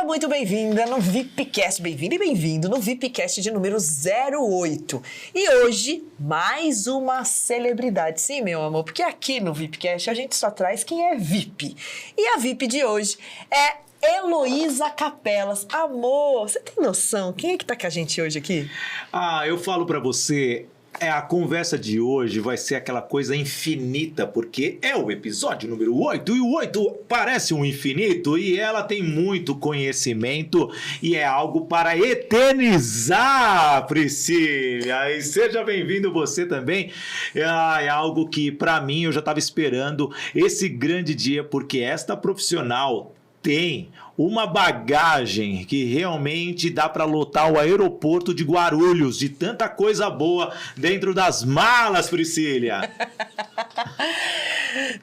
muito bem-vinda no VIPcast, bem-vindo e bem-vindo no VIPcast de número 08. E hoje, mais uma celebridade. Sim, meu amor, porque aqui no VIPcast a gente só traz quem é VIP. E a VIP de hoje é Heloísa Capelas. Amor, você tem noção? Quem é que tá com a gente hoje aqui? Eu falo pra você... A conversa de hoje vai ser aquela coisa infinita, porque é o episódio número 8, e o 8 parece um infinito, e ela tem muito conhecimento, e é algo para eternizar, Priscila. E seja bem-vindo você também. É algo que, para mim, eu já estava esperando esse grande dia, porque esta profissional tem uma bagagem que realmente dá para lotar o aeroporto de Guarulhos, de tanta coisa boa dentro das malas, Priscila.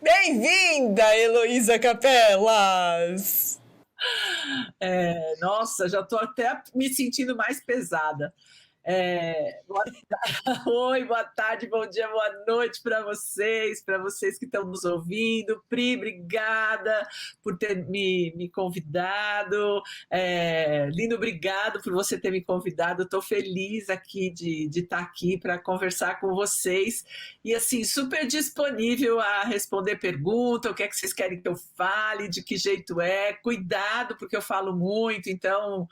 Bem-vinda, Heloísa Capelas! Nossa, já estou até me sentindo mais pesada. Oi, boa tarde, bom dia, boa noite para vocês que estão nos ouvindo. Pri, obrigada por ter me convidado. Lindo, obrigado por você ter me convidado. Estou feliz aqui de estar aqui para conversar com vocês. E assim, super disponível a responder perguntas, o que é que vocês querem que eu fale, de que jeito é. Cuidado, porque eu falo muito, então...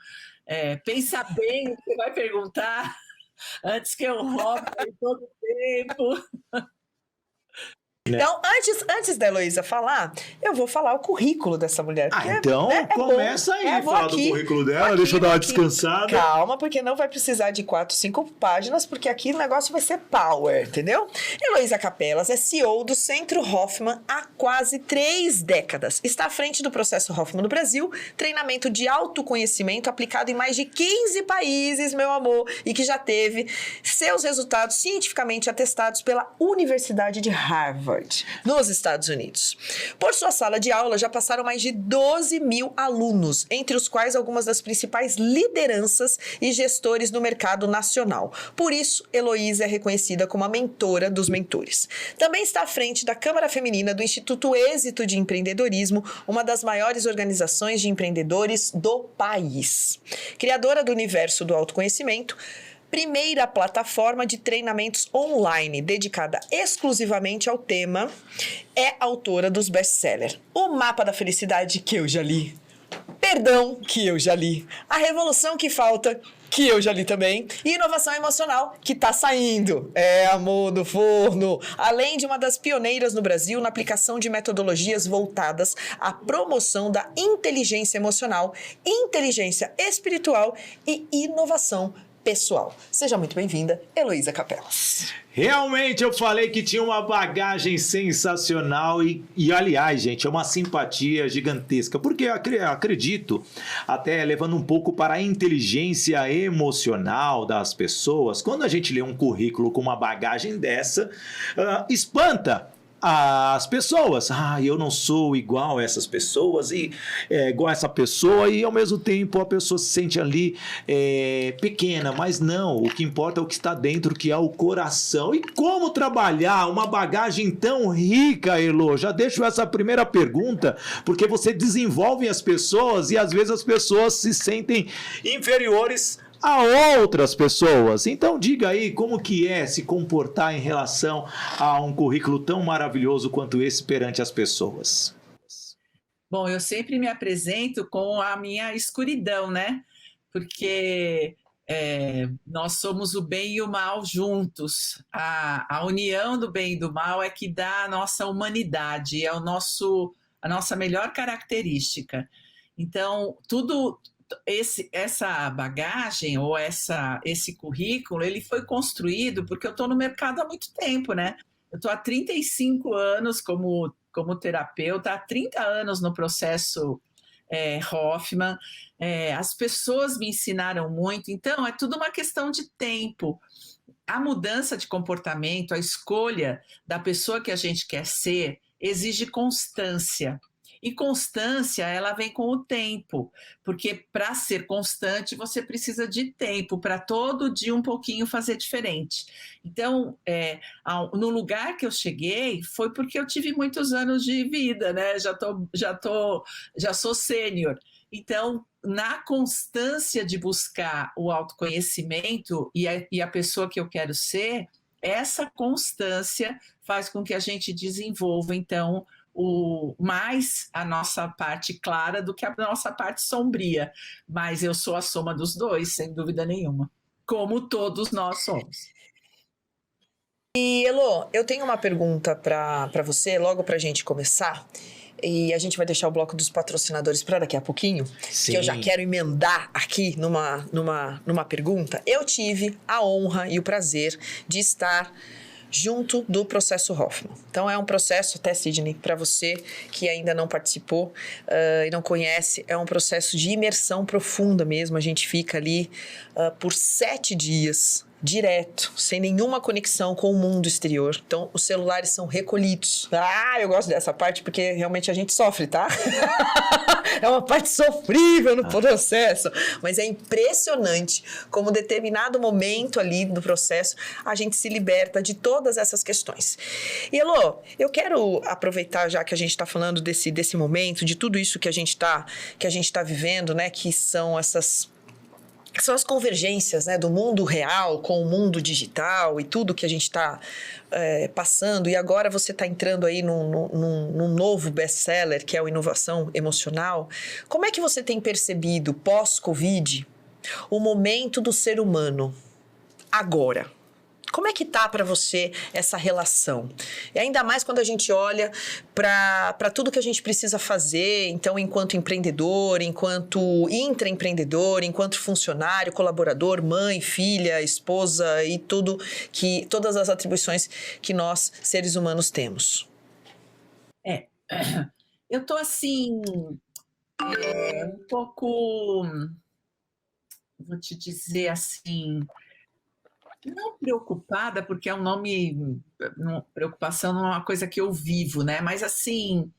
pensa bem o que você vai perguntar antes que eu roube todo o tempo. Então, antes da Heloísa falar, eu vou falar o currículo dessa mulher. Então começa aí, fala do currículo dela, deixa eu dar uma descansada. Calma, porque não vai precisar de 4, 5 páginas, porque aqui o negócio vai ser power, entendeu? Heloísa Capelas é CEO do Centro Hoffman há quase 3 décadas. Está à frente do processo Hoffman no Brasil, treinamento de autoconhecimento aplicado em mais de 15 países, meu amor, e que já teve seus resultados cientificamente atestados pela Universidade de Harvard, nos Estados Unidos. Por sua sala de aula já passaram mais de 12 mil alunos, entre os quais algumas das principais lideranças e gestores no mercado nacional. Por isso, Heloísa é reconhecida como a mentora dos mentores. Também está à frente da Câmara Feminina do Instituto Êxito de Empreendedorismo, uma das maiores organizações de empreendedores do país. Criadora do Universo do Autoconhecimento, primeira plataforma de treinamentos online dedicada exclusivamente ao tema, é autora dos best-sellers O Mapa da Felicidade, que eu já li, Perdão, que eu já li, A Revolução que Falta, que eu já li também, e Inovação Emocional, que tá saindo. Amor do forno. Além de uma das pioneiras no Brasil na aplicação de metodologias voltadas à promoção da inteligência emocional, inteligência espiritual e inovação pessoal. Seja muito bem-vinda, Heloísa Capelas. Realmente eu falei que tinha uma bagagem sensacional e aliás, gente, é uma simpatia gigantesca, porque eu acredito, até levando um pouco para a inteligência emocional das pessoas, quando a gente lê um currículo com uma bagagem dessa, espanta as pessoas. Eu não sou igual a essas pessoas, e igual a essa pessoa, e ao mesmo tempo a pessoa se sente ali pequena, mas não, o que importa é o que está dentro, que é o coração. E como trabalhar uma bagagem tão rica, Elo? Já deixo essa primeira pergunta, porque você desenvolve as pessoas e às vezes as pessoas se sentem inferiores a outras pessoas. Então diga aí como que é se comportar em relação a um currículo tão maravilhoso quanto esse perante as pessoas. Bom, eu sempre me apresento com a minha escuridão, né? Porque nós somos o bem e o mal juntos. A união do bem e do mal é que dá a nossa humanidade, é a nossa melhor característica. Então, essa bagagem ou esse currículo, ele foi construído porque eu estou no mercado há muito tempo, né? Eu estou há 35 anos como terapeuta, há 30 anos no processo Hoffman. As pessoas me ensinaram muito, então é tudo uma questão de tempo. A mudança de comportamento, a escolha da pessoa que a gente quer ser, exige constância. E constância, ela vem com o tempo, porque para ser constante você precisa de tempo, para todo dia um pouquinho fazer diferente. Então, no lugar que eu cheguei foi porque eu tive muitos anos de vida, né? Já sou sênior. Então, na constância de buscar o autoconhecimento e a pessoa que eu quero ser, essa constância faz com que a gente desenvolva, então, mais a nossa parte clara do que a nossa parte sombria. Mas eu sou a soma dos dois, sem dúvida nenhuma. Como todos nós somos. E, Elô, eu tenho uma pergunta para você, logo para a gente começar. E a gente vai deixar o bloco dos patrocinadores para daqui a pouquinho. Sim. Que eu já quero emendar aqui numa pergunta. Eu tive a honra e o prazer de estar junto do processo Hoffman. Então, é um processo, até Sidney, para você que ainda não participou e não conhece, é um processo de imersão profunda mesmo. A gente fica ali por 7 dias, direto, sem nenhuma conexão com o mundo exterior. Então, os celulares são recolhidos. Eu gosto dessa parte porque realmente a gente sofre, tá? É uma parte sofrível no processo, mas é impressionante como determinado momento ali do processo a gente se liberta de todas essas questões. E, Elô, eu quero aproveitar, já que a gente está falando desse momento, de tudo isso que a gente tá vivendo, né, que são as convergências, né, do mundo real com o mundo digital e tudo que a gente está passando. E agora você está entrando aí num novo best-seller, que é o Inovação Emocional. Como é que você tem percebido, pós-Covid, o momento do ser humano agora? Como é que tá para você essa relação? E ainda mais quando a gente olha para tudo que a gente precisa fazer, então, enquanto empreendedor, enquanto intraempreendedor, enquanto funcionário, colaborador, mãe, filha, esposa e todas as atribuições que nós, seres humanos, temos. Eu tô assim, um pouco, vou te dizer assim, não preocupada, porque é um nome, preocupação não é uma coisa que eu vivo, né? Mas assim,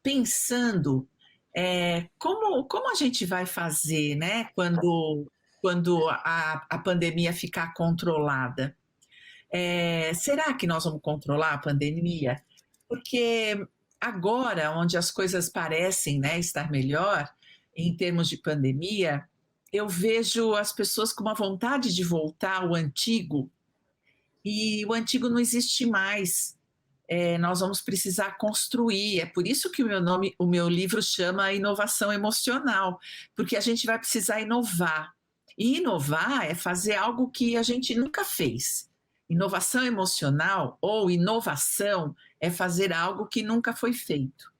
pensando como a gente vai fazer, né? Quando a pandemia ficar controlada. Será que nós vamos controlar a pandemia? Porque agora, onde as coisas parecem, né, estar melhor em termos de pandemia, eu vejo as pessoas com uma vontade de voltar ao antigo, e o antigo não existe mais. Nós vamos precisar construir. É por isso que o meu livro chama Inovação Emocional, porque a gente vai precisar inovar. E inovar é fazer algo que a gente nunca fez. Inovação emocional ou inovação é fazer algo que nunca foi feito.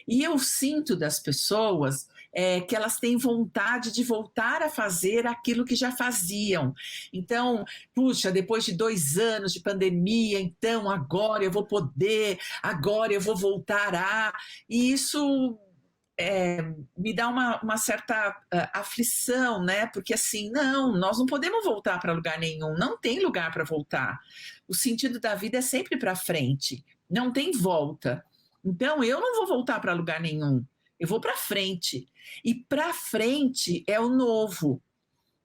E eu sinto das pessoas que elas têm vontade de voltar a fazer aquilo que já faziam. Então, puxa, depois de 2 anos de pandemia, então agora eu vou poder, agora eu vou voltar a... E isso me dá uma certa aflição, né? Porque assim, não, nós não podemos voltar para lugar nenhum, não tem lugar para voltar. O sentido da vida é sempre para frente, não tem volta. Então, eu não vou voltar para lugar nenhum, eu vou para frente. E para frente é o novo.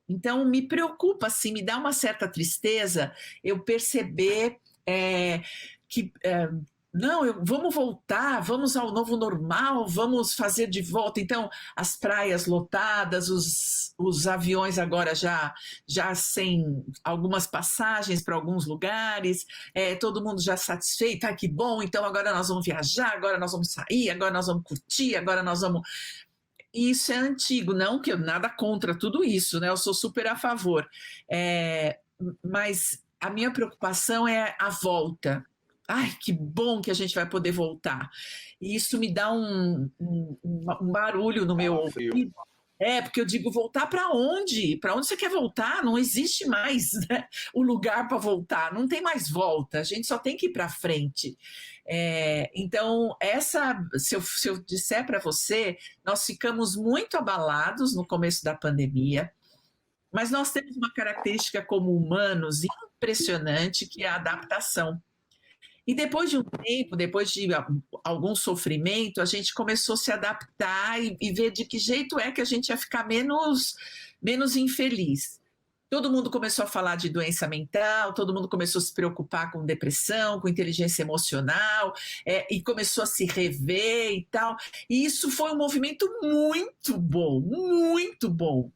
Então, me preocupa, assim, me dá uma certa tristeza eu perceber que... não, vamos voltar, vamos ao novo normal, vamos fazer de volta. Então, as praias lotadas, os aviões agora já sem algumas passagens para alguns lugares, todo mundo já satisfeito, que bom, então agora nós vamos viajar, agora nós vamos sair, agora nós vamos curtir, agora nós vamos... Isso é antigo, não que eu nada contra tudo isso, né? Eu sou super a favor. Mas a minha preocupação é a volta. Ai, que bom que a gente vai poder voltar. E isso me dá um barulho no meu ouvido. Porque eu digo, voltar para onde? Para onde você quer voltar? Não existe mais, né, o lugar para voltar, não tem mais volta, a gente só tem que ir para frente. Então, se eu disser para você, nós ficamos muito abalados no começo da pandemia, mas nós temos uma característica como humanos impressionante, que é a adaptação. E depois de um tempo, depois de algum sofrimento, a gente começou a se adaptar e ver de que jeito é que a gente ia ficar menos infeliz. Todo mundo começou a falar de doença mental, todo mundo começou a se preocupar com depressão, com inteligência emocional, e começou a se rever e tal. E isso foi um movimento muito bom, muito bom.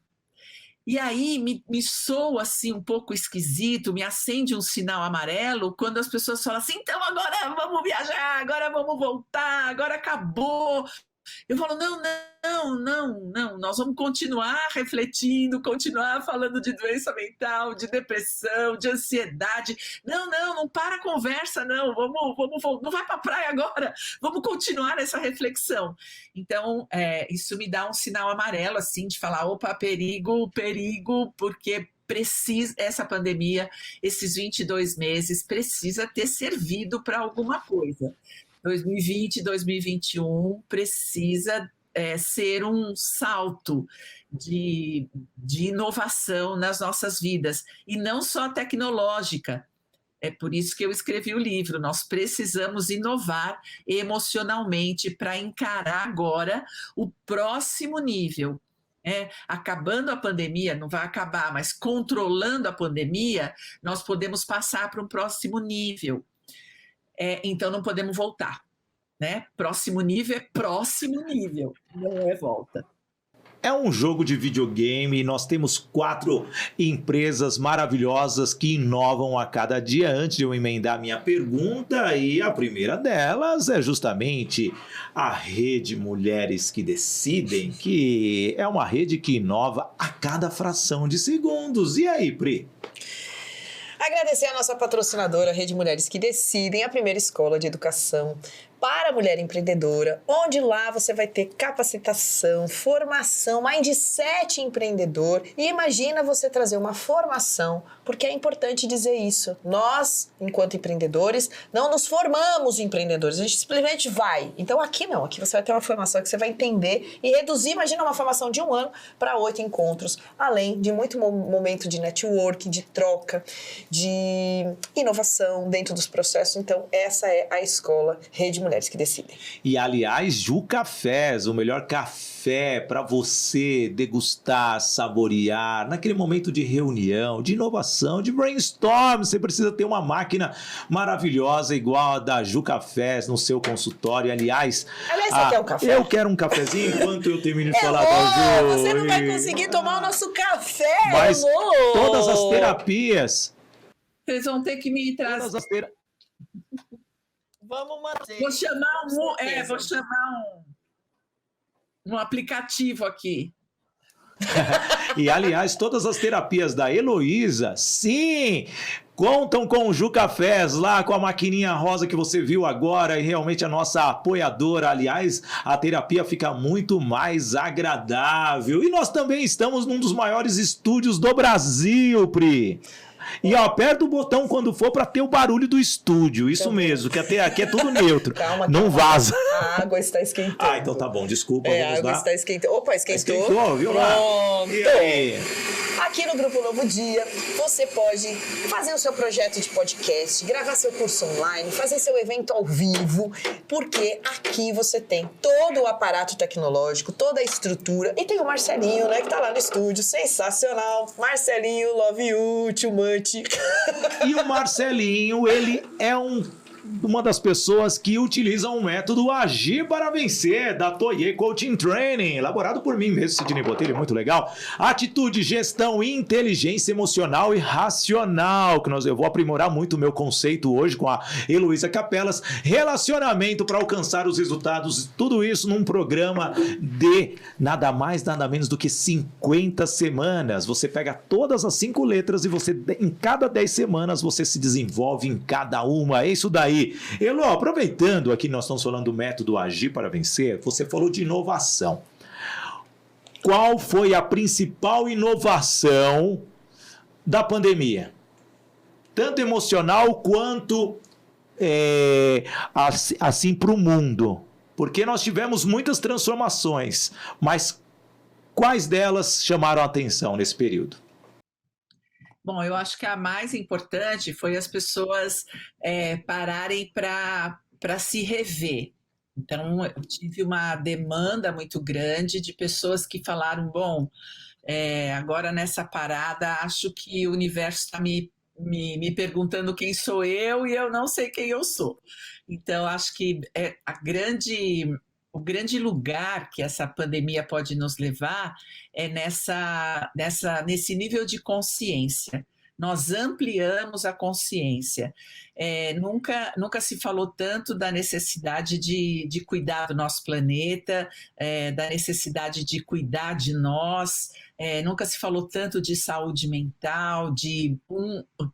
E aí me soa assim um pouco esquisito, me acende um sinal amarelo quando as pessoas falam assim, então agora vamos viajar, agora vamos voltar, agora acabou. Eu falo, não, nós vamos continuar refletindo, continuar falando de doença mental, de depressão, de ansiedade. Não para a conversa, não, vamos, não vai para a praia agora, vamos continuar essa reflexão. Então, isso me dá um sinal amarelo, assim, de falar, opa, perigo, porque essa pandemia, esses 22 meses, precisa ter servido para alguma coisa. 2020, 2021 precisa ser um salto de inovação nas nossas vidas, e não só tecnológica. É por isso que eu escrevi o livro. Nós precisamos inovar emocionalmente para encarar agora o próximo nível. Acabando a pandemia, não vai acabar, mas controlando a pandemia, nós podemos passar para um próximo nível. Então não podemos voltar, né? Próximo nível é próximo nível, não é volta. É um jogo de videogame e nós temos 4 empresas maravilhosas que inovam a cada dia. Antes de eu emendar minha pergunta, e a primeira delas é justamente a Rede Mulheres que Decidem, que é uma rede que inova a cada fração de segundos. E aí, Pri? Agradecer a nossa patrocinadora, Rede Mulheres que Decidem, a primeira escola de educação para a mulher empreendedora, onde lá você vai ter capacitação, formação, mindset empreendedor. E imagina você trazer uma formação, porque é importante dizer isso. Nós, enquanto empreendedores, não nos formamos empreendedores, a gente simplesmente vai. Então aqui não, aqui você vai ter uma formação que você vai entender e reduzir, imagina uma formação de 1 ano para 8 encontros, além de muito momento de network, de troca, de inovação dentro dos processos. Então essa é a escola Rede Mulheres que Decidem. E aliás, Ju Cafés, o melhor café para você degustar, saborear, naquele momento de reunião, de inovação, de brainstorm. Você precisa ter uma máquina maravilhosa igual a da Ju Cafés no seu consultório. Aliás, você quer um café? Eu quero um cafezinho enquanto eu termino de falar da Ju. Você não vai conseguir tomar o nosso café, mas todas as terapias. Vocês vão ter que me trazer. Todas as terapias. Vamos manter. Vou chamar um aplicativo aqui. E, aliás, todas as terapias da Heloísa, sim, contam com o Ju Cafés lá, com a maquininha rosa que você viu agora, e realmente a nossa apoiadora. Aliás, a terapia fica muito mais agradável. E nós também estamos num dos maiores estúdios do Brasil, Pri. E aperta o botão quando for para ter o barulho do estúdio. Isso mesmo, que até aqui é tudo neutro. Calma, não vaza. A água está esquentando. Então tá bom, desculpa. A água está esquentando. Opa, esquentou. Esquentou, viu lá? Pronto. E aí? Aqui no Grupo Novo Dia, você pode fazer o seu projeto de podcast, gravar seu curso online, fazer seu evento ao vivo, porque aqui você tem todo o aparato tecnológico, toda a estrutura, e tem o Marcelinho, né, que tá lá no estúdio, sensacional. Marcelinho, love you, too much. E o Marcelinho, ele é uma das pessoas que utilizam o método Agir para Vencer, da Toye Coaching Training, elaborado por mim mesmo, Sidney Botelho, muito legal. Atitude, gestão, inteligência emocional e racional, que eu vou aprimorar muito o meu conceito hoje com a Heloísa Capelas. Relacionamento para alcançar os resultados, tudo isso num programa de nada mais, nada menos do que 50 semanas. Você pega todas as 5 letras e você, em cada 10 semanas, você se desenvolve em cada uma. É isso daí. Elo, aproveitando aqui, nós estamos falando do método Agir para Vencer, você falou de inovação. Qual foi a principal inovação da pandemia? Tanto emocional quanto assim para o mundo. Porque nós tivemos muitas transformações, mas quais delas chamaram a atenção nesse período? Bom, eu acho que a mais importante foi as pessoas pararem para se rever. Então, eu tive uma demanda muito grande de pessoas que falaram, bom, Agora, nessa parada, acho que o universo está me perguntando quem sou eu e eu não sei quem eu sou. Então, acho que o grande lugar que essa pandemia pode nos levar é nesse nível de consciência. Nós ampliamos a consciência. Nunca se falou tanto da necessidade de cuidar do nosso planeta, da necessidade de cuidar de nós. Nunca se falou tanto de saúde mental, de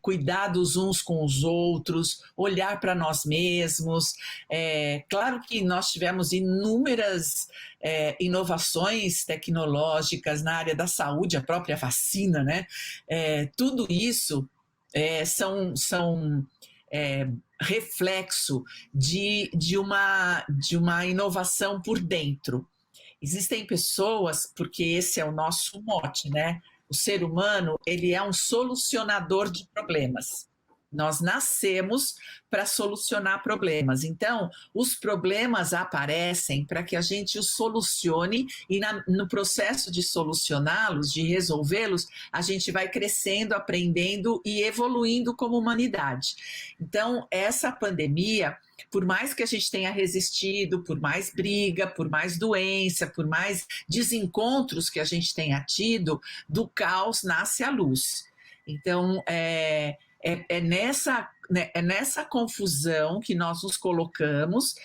cuidados uns com os outros, olhar para nós mesmos. Claro que nós tivemos inúmeras inovações tecnológicas na área da saúde, a própria vacina, né? Tudo isso são reflexo de uma inovação por dentro. Existem pessoas, porque esse é o nosso mote, né? O ser humano, ele é um solucionador de problemas. Nós nascemos para solucionar problemas. Então, os problemas aparecem para que a gente os solucione e no processo de solucioná-los, de resolvê-los, a gente vai crescendo, aprendendo e evoluindo como humanidade. Então, essa pandemia, por mais que a gente tenha resistido, por mais briga, por mais doença, por mais desencontros que a gente tenha tido, do caos nasce a luz. Então, é nessa confusão que nós nos colocamos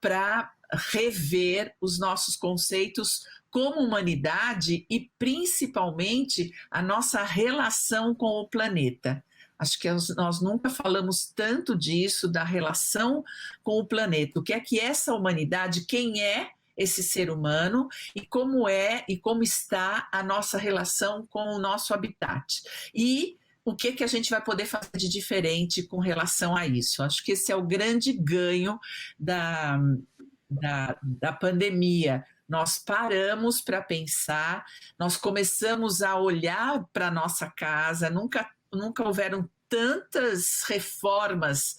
para rever os nossos conceitos como humanidade e, principalmente, a nossa relação com o planeta. Acho que nós nunca falamos tanto disso, da relação com o planeta. O que é que essa humanidade, quem é esse ser humano e como está a nossa relação com o nosso habitat. E o que a gente vai poder fazer de diferente com relação a isso. Acho que esse é o grande ganho da pandemia. Nós paramos para pensar, nós começamos a olhar para a nossa casa, nunca houveram tantas reformas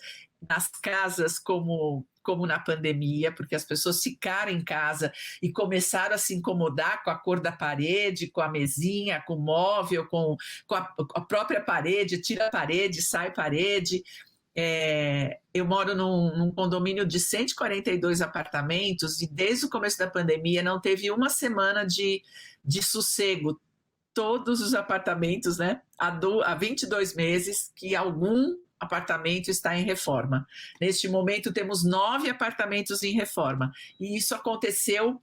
nas casas como na pandemia, porque as pessoas ficaram em casa e começaram a se incomodar com a cor da parede, com a mesinha, com o móvel, com a própria parede, tira a parede, sai parede. Eu moro num condomínio de 142 apartamentos e desde o começo da pandemia não teve uma semana de sossego. Todos os apartamentos, né, há 22 meses que algum apartamento está em reforma. Neste momento temos 9 apartamentos em reforma e isso aconteceu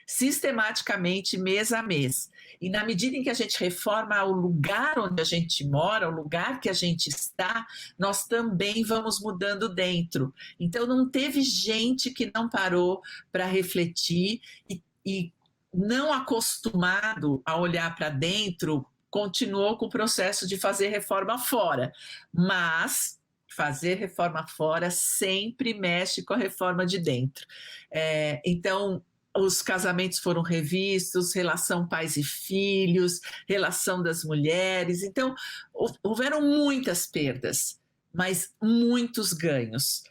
sistematicamente mês a mês. E na medida em que a gente reforma o lugar onde a gente mora, o lugar que a gente está, nós também vamos mudando dentro. Então não teve gente que não parou para refletir e não acostumado a olhar para dentro, continuou com o processo de fazer reforma fora. Mas fazer reforma fora sempre mexe com a reforma de dentro. Então, os casamentos foram revistos, relação pais e filhos, relação das mulheres. Então, houveram muitas perdas, mas muitos ganhos.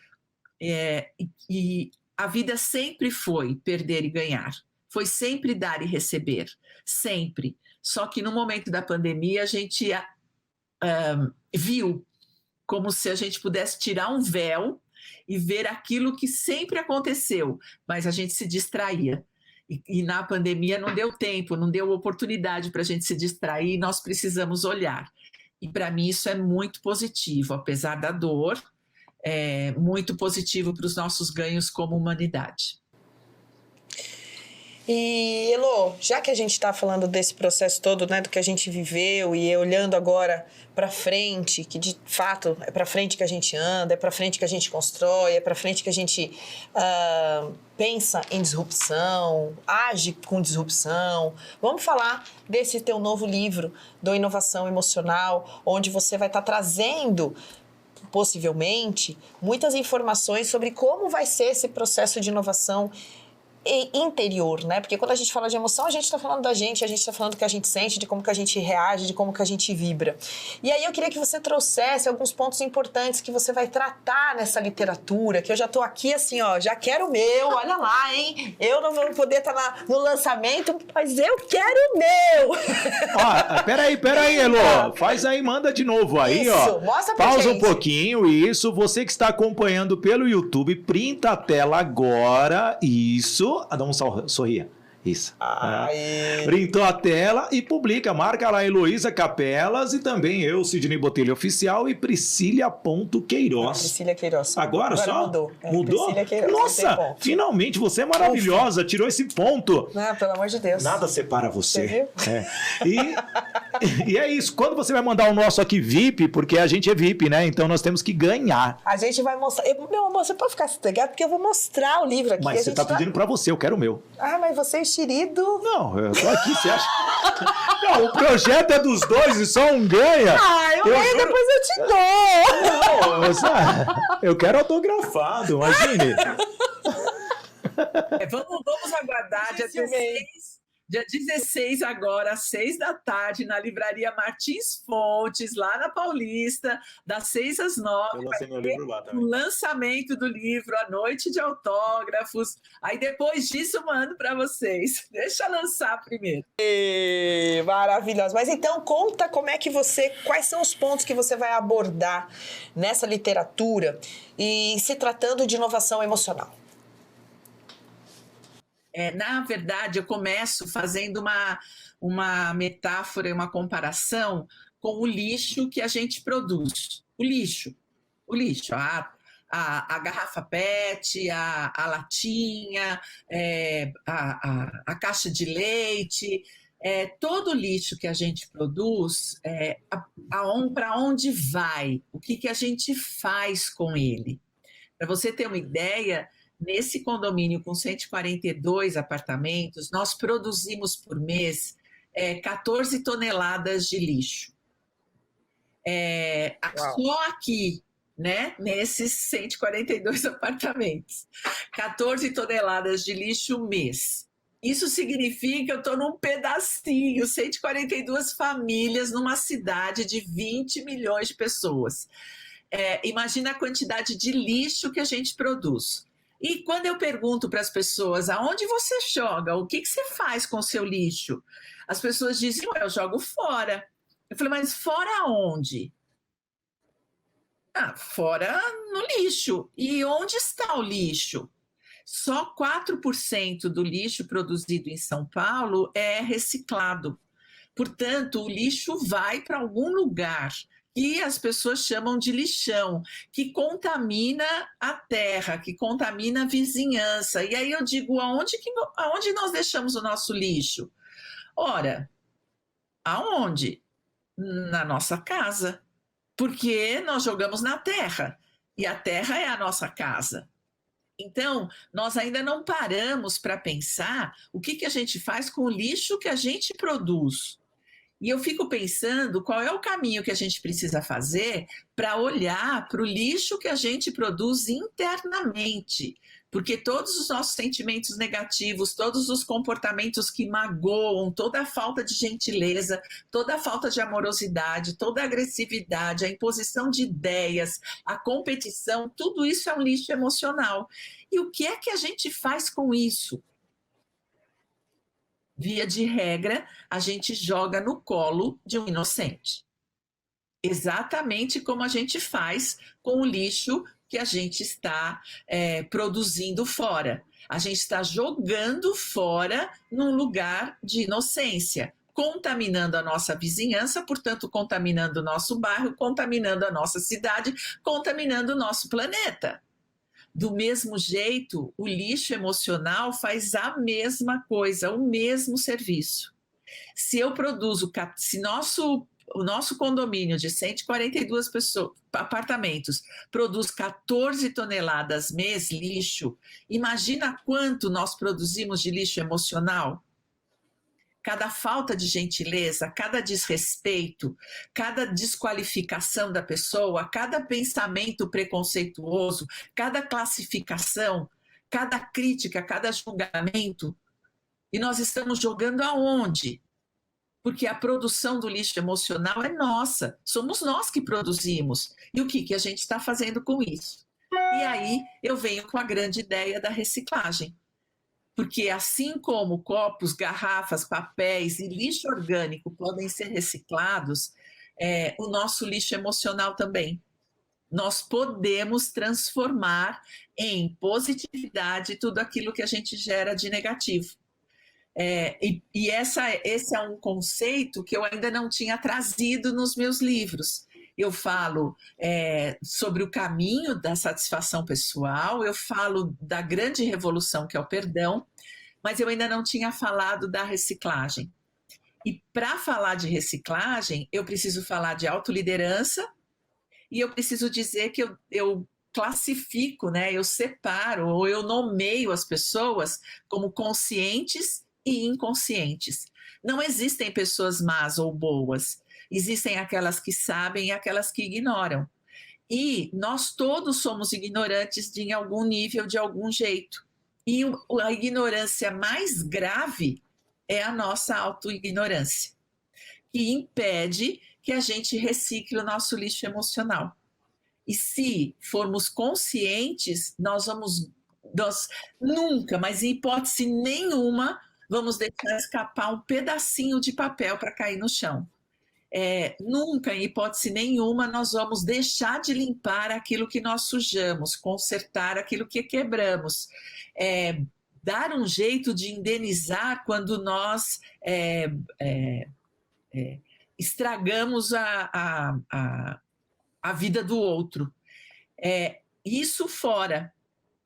E a vida sempre foi perder e ganhar. Foi sempre dar e receber, sempre. Só que no momento da pandemia a gente viu como se a gente pudesse tirar um véu e ver aquilo que sempre aconteceu, mas a gente se distraía. E na pandemia não deu tempo, não deu oportunidade para a gente se distrair, nós precisamos olhar. E para mim isso é muito positivo, apesar da dor, é muito positivo para os nossos ganhos como humanidade. E, Elô, já que a gente está falando desse processo todo, né, do que a gente viveu e olhando agora para frente, que de fato é para frente que a gente anda, é para frente que a gente constrói, é para frente que a gente pensa em disrupção, age com disrupção. Vamos falar desse teu novo livro, do Inovação Emocional, onde você vai estar trazendo possivelmente muitas informações sobre como vai ser esse processo de inovação interior, né? Porque quando a gente fala de emoção, a gente tá falando da gente, a gente tá falando do que a gente sente, de como que a gente reage, de como que a gente vibra. E aí eu queria que você trouxesse alguns pontos importantes que você vai tratar nessa literatura, que eu já tô aqui assim, ó, já quero o meu, olha lá, hein? Eu não vou poder estar no lançamento, mas eu quero o meu! Ó, peraí, Elô. Faz aí, manda de novo aí, Isso, ó. mostra pra Pausa gente. um pouquinho, isso. Você que está acompanhando pelo YouTube, printa a tela agora, isso. Dá um sorria. Isso. Printou a tela e publica. Marca lá Heloísa Capelas e também eu, Sidney Botelho Oficial e Priscília.Queiroz. Priscília Queiroz. Agora só? Mudou. Mudou? Priscília Queiroz, Nossa, finalmente, você é maravilhosa, tirou esse ponto. Não, pelo amor de Deus. Nada separa você. Você viu? E é isso. Quando você vai mandar o nosso aqui VIP, porque a gente é VIP, né? Então nós temos que ganhar. A gente vai mostrar. Meu amor, você pode ficar sossegado, porque eu vou mostrar o livro aqui. Mas você tá pedindo pra você, eu quero o meu. Ah, mas você é enxerido. Não, eu tô aqui, você acha? Não, o projeto é dos dois e só um ganha. Ah, eu ganho, juro- depois eu te dou. Não, eu quero autografado, imagine. Vamos aguardar dia 16 agora, às 6 da tarde, na Livraria Martins Fontes, lá na Paulista, das 6 às 9. Eu lancei meu livro lá O também. lançamento do livro, a noite de autógrafos. Aí depois disso eu mando para vocês. Deixa eu lançar primeiro. Maravilhosa. Mas então conta quais são os pontos que você vai abordar nessa literatura e se tratando de inovação emocional. Na verdade, eu começo fazendo uma metáfora e uma comparação com o lixo que a gente produz. O lixo, a garrafa PET, a latinha, a caixa de leite, todo o lixo que a gente produz, para onde vai? O que a gente faz com ele? Para você ter uma ideia, nesse condomínio com 142 apartamentos, nós produzimos por mês 14 toneladas de lixo. Só aqui, né, nesses 142 apartamentos. 14 toneladas de lixo mês. Isso significa que eu estou num pedacinho, 142 famílias numa cidade de 20 milhões de pessoas. Imagina a quantidade de lixo que a gente produz. E quando eu pergunto para as pessoas aonde você joga, o que você faz com o seu lixo? As pessoas dizem, eu jogo fora. Eu falei, mas fora onde? Fora no lixo. E onde está o lixo? Só 4% do lixo produzido em São Paulo é reciclado. Portanto, o lixo vai para algum lugar que as pessoas chamam de lixão, que contamina a terra, que contamina a vizinhança. E aí eu digo, aonde nós deixamos o nosso lixo? Ora, aonde? Na nossa casa. Porque nós jogamos na terra, e a terra é a nossa casa. Então, nós ainda não paramos para pensar o que a gente faz com o lixo que a gente produz. E eu fico pensando qual é o caminho que a gente precisa fazer para olhar para o lixo que a gente produz internamente. Porque todos os nossos sentimentos negativos, todos os comportamentos que magoam, toda a falta de gentileza, toda a falta de amorosidade, toda a agressividade, a imposição de ideias, a competição, tudo isso é um lixo emocional. E o que é que a gente faz com isso? Via de regra, a gente joga no colo de um inocente. Exatamente como a gente faz com o lixo que a gente está produzindo fora. A gente está jogando fora num lugar de inocência, contaminando a nossa vizinhança, portanto, contaminando o nosso bairro, contaminando a nossa cidade, contaminando o nosso planeta. Do mesmo jeito, o lixo emocional faz a mesma coisa, o mesmo serviço. Se eu produzo, se o nosso condomínio de 142 apartamentos produz 14 toneladas mês lixo, imagina quanto nós produzimos de lixo emocional? Cada falta de gentileza, cada desrespeito, cada desqualificação da pessoa, cada pensamento preconceituoso, cada classificação, cada crítica, cada julgamento, e nós estamos jogando aonde? Porque a produção do lixo emocional é nossa, somos nós que produzimos. E o que a gente está fazendo com isso? E aí eu venho com a grande ideia da reciclagem. Porque assim como copos, garrafas, papéis e lixo orgânico podem ser reciclados, o nosso lixo emocional também. Nós podemos transformar em positividade tudo aquilo que a gente gera de negativo. Esse é um conceito que eu ainda não tinha trazido nos meus livros. Eu falo sobre o caminho da satisfação pessoal, eu falo da grande revolução que é o perdão, mas eu ainda não tinha falado da reciclagem. E para falar de reciclagem, eu preciso falar de autoliderança e eu preciso dizer que eu classifico, né, eu separo ou eu nomeio as pessoas como conscientes e inconscientes. Não existem pessoas más ou boas. Existem aquelas que sabem e aquelas que ignoram. E nós todos somos ignorantes em algum nível, de algum jeito. E a ignorância mais grave é a nossa autoignorância, que impede que a gente recicle o nosso lixo emocional. E se formos conscientes, nós nunca, mas em hipótese nenhuma, vamos deixar escapar um pedacinho de papel para cair no chão. Nunca, em hipótese nenhuma, nós vamos deixar de limpar aquilo que nós sujamos, consertar aquilo que quebramos, dar um jeito de indenizar quando nós estragamos a vida do outro. Isso fora.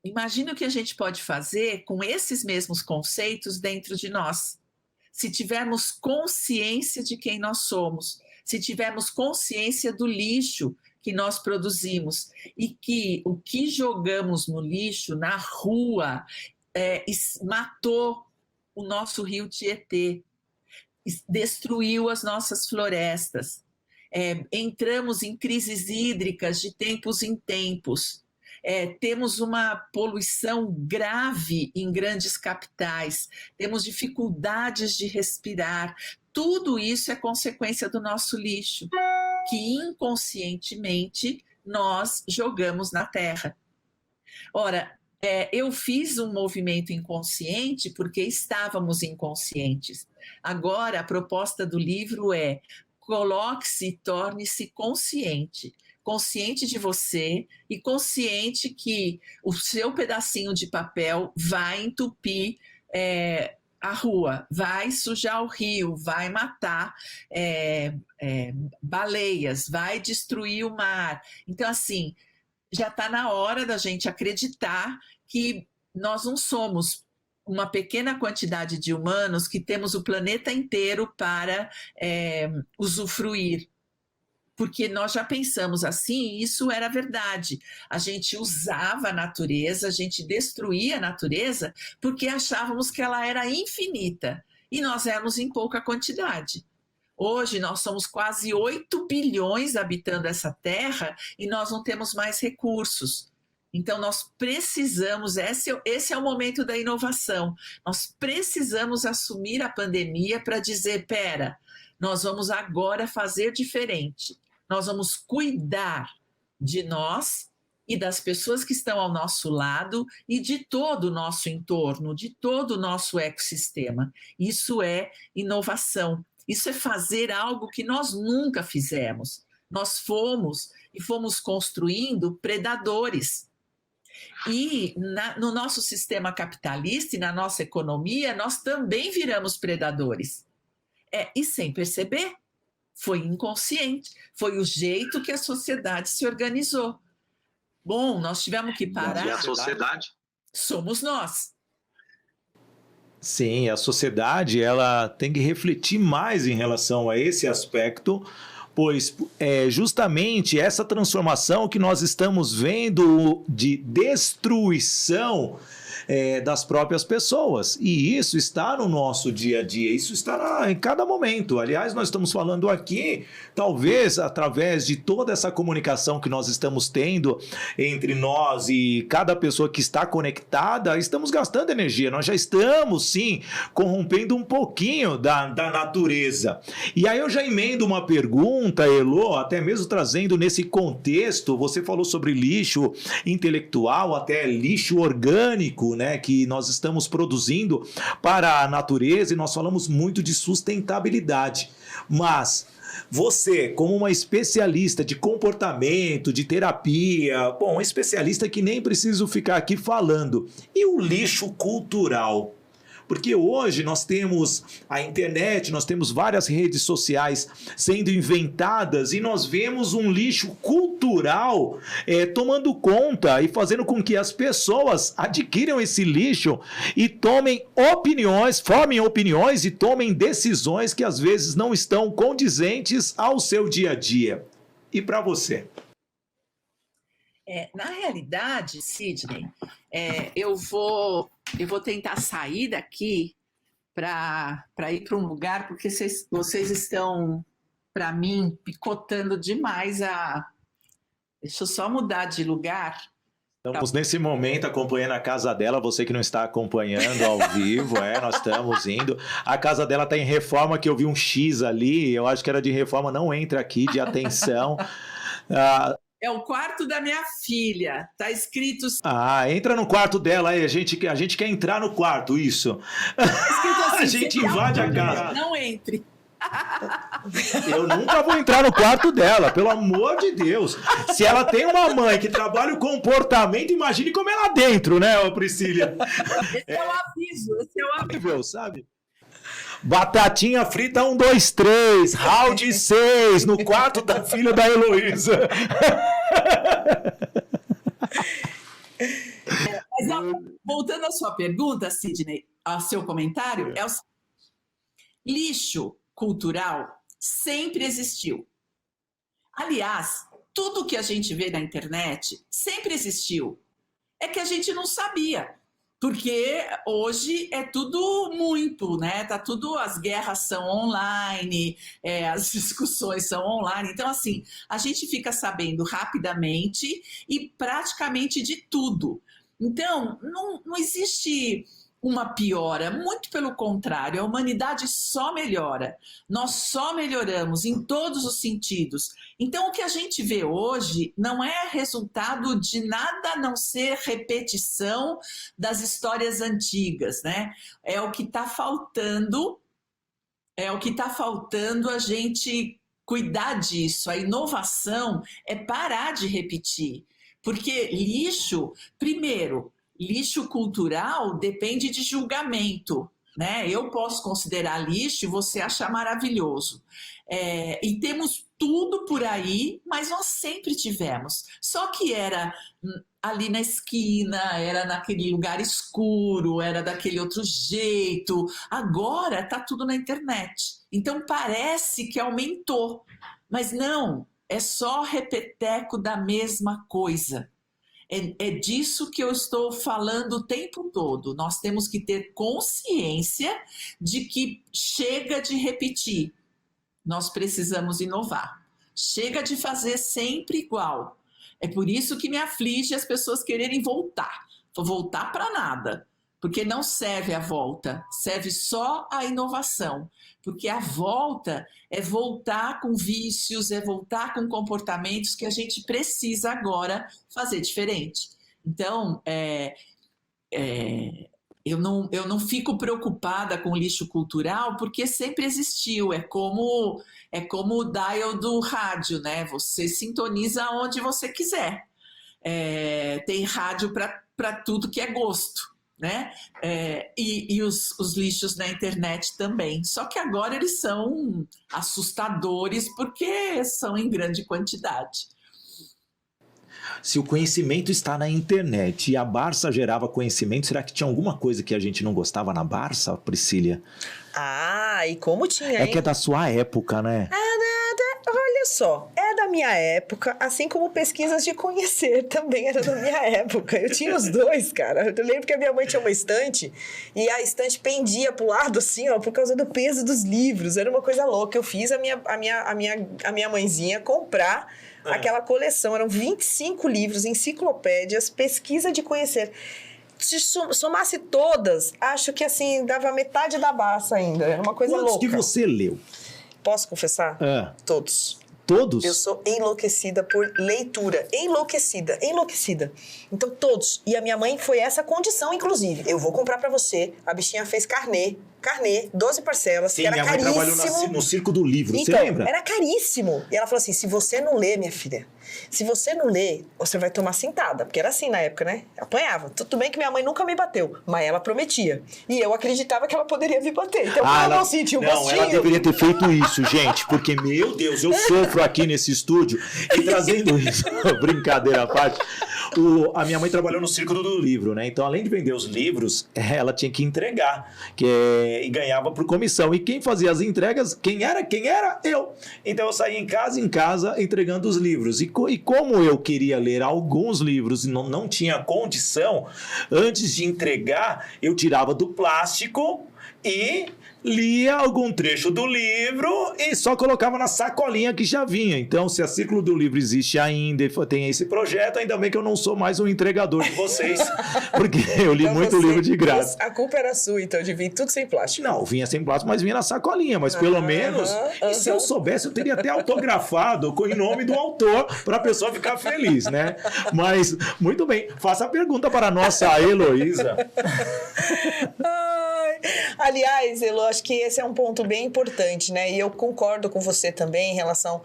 Imagina o que a gente pode fazer com esses mesmos conceitos dentro de nós. Se tivermos consciência de quem nós somos, se tivermos consciência do lixo que nós produzimos e que o que jogamos no lixo, na rua, matou o nosso rio Tietê, destruiu as nossas florestas, entramos em crises hídricas de tempos em tempos. Temos uma poluição grave em grandes capitais, temos dificuldades de respirar. Tudo isso é consequência do nosso lixo, que inconscientemente nós jogamos na terra. Ora, eu fiz um movimento inconsciente porque estávamos inconscientes. Agora, a proposta do livro é: coloque-se e torne-se consciente. Consciente de você e consciente que o seu pedacinho de papel vai entupir a rua, vai sujar o rio, vai matar baleias, vai destruir o mar. Então, assim, já está na hora da gente acreditar que nós não somos uma pequena quantidade de humanos que temos o planeta inteiro para usufruir. Porque nós já pensamos assim, e isso era verdade. A gente usava a natureza, a gente destruía a natureza porque achávamos que ela era infinita e nós éramos em pouca quantidade. Hoje nós somos quase 8 bilhões habitando essa terra e nós não temos mais recursos. Então nós precisamos, esse é o momento da inovação, nós precisamos assumir a pandemia para dizer, pera, nós vamos agora fazer diferente. Nós vamos cuidar de nós e das pessoas que estão ao nosso lado e de todo o nosso entorno, de todo o nosso ecossistema. Isso é inovação. Isso é fazer algo que nós nunca fizemos. Nós fomos construindo predadores. E no nosso sistema capitalista e na nossa economia, nós também viramos predadores. E sem perceber. Foi inconsciente, foi o jeito que a sociedade se organizou. Bom, nós tivemos que parar. E a sociedade? Somos nós. Sim, a sociedade ela tem que refletir mais em relação a esse aspecto, pois é justamente essa transformação que nós estamos vendo de destruição das próprias pessoas. E isso está no nosso dia a dia, isso está em cada momento. Aliás, nós estamos falando aqui, talvez através de toda essa comunicação que nós estamos tendo entre nós e cada pessoa que está conectada, estamos gastando energia, nós já estamos, sim, corrompendo um pouquinho da natureza. E aí eu já emendo uma pergunta, Elo, até mesmo trazendo nesse contexto, você falou sobre lixo intelectual, até lixo orgânico, né, que nós estamos produzindo para a natureza, e nós falamos muito de sustentabilidade. Mas você, como uma especialista de comportamento, de terapia, bom, um especialista que nem preciso ficar aqui falando, e o lixo cultural? Porque hoje nós temos a internet, nós temos várias redes sociais sendo inventadas e nós vemos um lixo cultural tomando conta e fazendo com que as pessoas adquiram esse lixo e tomem opiniões, formem opiniões e tomem decisões que às vezes não estão condizentes ao seu dia a dia. E para você? Na realidade, Sidney, eu vou tentar sair daqui para ir para um lugar, porque vocês estão, para mim, picotando demais a... Deixa eu só mudar de lugar. Estamos nesse momento acompanhando a casa dela, você que não está acompanhando ao vivo, nós estamos indo. A casa dela está em reforma, que eu vi um X ali, eu acho que era de reforma, não entra aqui, de atenção. É o quarto da minha filha, tá escrito... entra no quarto dela aí, a gente quer entrar no quarto, isso. Tá escrito assim, a gente invade a casa. Não entre. Eu nunca vou entrar no quarto dela, pelo amor de Deus. Se ela tem uma mãe que trabalha o comportamento, imagine como é lá dentro, né, Priscila? Esse é o aviso, sabe? Batatinha frita 1, 2, 3, round 6, no quarto da filha da Heloísa. Mas, voltando à sua pergunta, Sidney, ao seu comentário, é o seguinte: lixo cultural sempre existiu. Aliás, tudo que a gente vê na internet sempre existiu. É que a gente não sabia. Porque hoje é tudo muito, né? As guerras são online, as discussões são online. Então, assim, a gente fica sabendo rapidamente e praticamente de tudo. Então, não existe uma piora, muito pelo contrário, a humanidade só melhora. Nós só melhoramos em todos os sentidos. Então, o que a gente vê hoje não é resultado de nada a não ser repetição das histórias antigas, né? É o que está faltando a gente cuidar disso. A inovação é parar de repetir. Porque lixo, primeiro, lixo cultural depende de julgamento, né? Eu posso considerar lixo e você achar maravilhoso. E temos tudo por aí, mas nós sempre tivemos. Só que era ali na esquina, era naquele lugar escuro, era daquele outro jeito. Agora está tudo na internet. Então parece que aumentou, mas não, é só repeteco da mesma coisa. É disso que eu estou falando o tempo todo. Nós temos que ter consciência de que chega de repetir. Nós precisamos inovar. Chega de fazer sempre igual. É por isso que me aflige as pessoas quererem voltar. Voltar para nada. Porque não serve a volta, serve só a inovação. Porque a volta é voltar com vícios, é voltar com comportamentos que a gente precisa agora fazer diferente. Então, eu não fico preocupada com o lixo cultural, porque sempre existiu. É como o dial do rádio, né? Você sintoniza onde você quiser. Tem rádio para tudo que é gosto. Né? E os lixos na internet também. Só que agora eles são assustadores porque são em grande quantidade. Se o conhecimento está na internet e a Barça gerava conhecimento, será que tinha alguma coisa que a gente não gostava na Barça, Priscila? E como tinha, hein? É que é da sua época, né? Nada. Olha só, é da minha época, assim como pesquisas de conhecer também era da minha época. Eu tinha os dois, cara. Eu lembro que a minha mãe tinha uma estante e a estante pendia pro lado, assim, ó, por causa do peso dos livros. Era uma coisa louca. Eu fiz a minha mãezinha comprar aquela coleção. Eram 25 livros, enciclopédias, pesquisa de conhecer. Se somasse todas, acho que assim, dava metade da baça ainda. Era uma coisa Quantos louca. que você leu? Posso confessar? Todos. Todos? Eu sou enlouquecida por leitura. Enlouquecida. Então, todos. E a minha mãe foi essa condição, inclusive. Eu vou comprar pra você. A bichinha fez carnê, 12 parcelas, Sim, que era minha mãe caríssimo. trabalhou no Circo do Livro, Então, você lembra? era caríssimo. E ela falou assim, se você não lê, minha filha, se você não lê, você vai tomar cintada. Porque era assim na época, né? Apanhava. Tudo bem que minha mãe nunca me bateu, mas ela prometia. E eu acreditava que ela poderia me bater. Então, ela não sentiu o gostinho... Não, ela deveria ter feito isso, gente. Porque, meu Deus, eu sofro aqui nesse estúdio. E trazendo isso, brincadeira à parte... A minha mãe trabalhou no Circo do Livro, né? Então, além de vender os livros, ela tinha que entregar, e ganhava por comissão. E quem fazia as entregas, quem era? Eu. Então, eu saía em casa entregando os livros. E como eu queria ler alguns livros e não tinha condição, antes de entregar, eu tirava do plástico e lia algum trecho do livro e só colocava na sacolinha que já vinha. Então, se a Círculo do Livro existe ainda e tem esse projeto, ainda bem que eu não sou mais um entregador de vocês, porque eu li então muito livro de graça. A culpa era sua, então, de vir tudo sem plástico. Não, vinha sem plástico, mas vinha na sacolinha, mas pelo menos, e se eu soubesse, eu teria até autografado com o nome do autor, para a pessoa ficar feliz, né? Mas, muito bem, faça a pergunta para a nossa Heloísa. Aliás, Elo, acho que esse é um ponto bem importante, né? E eu concordo com você também em relação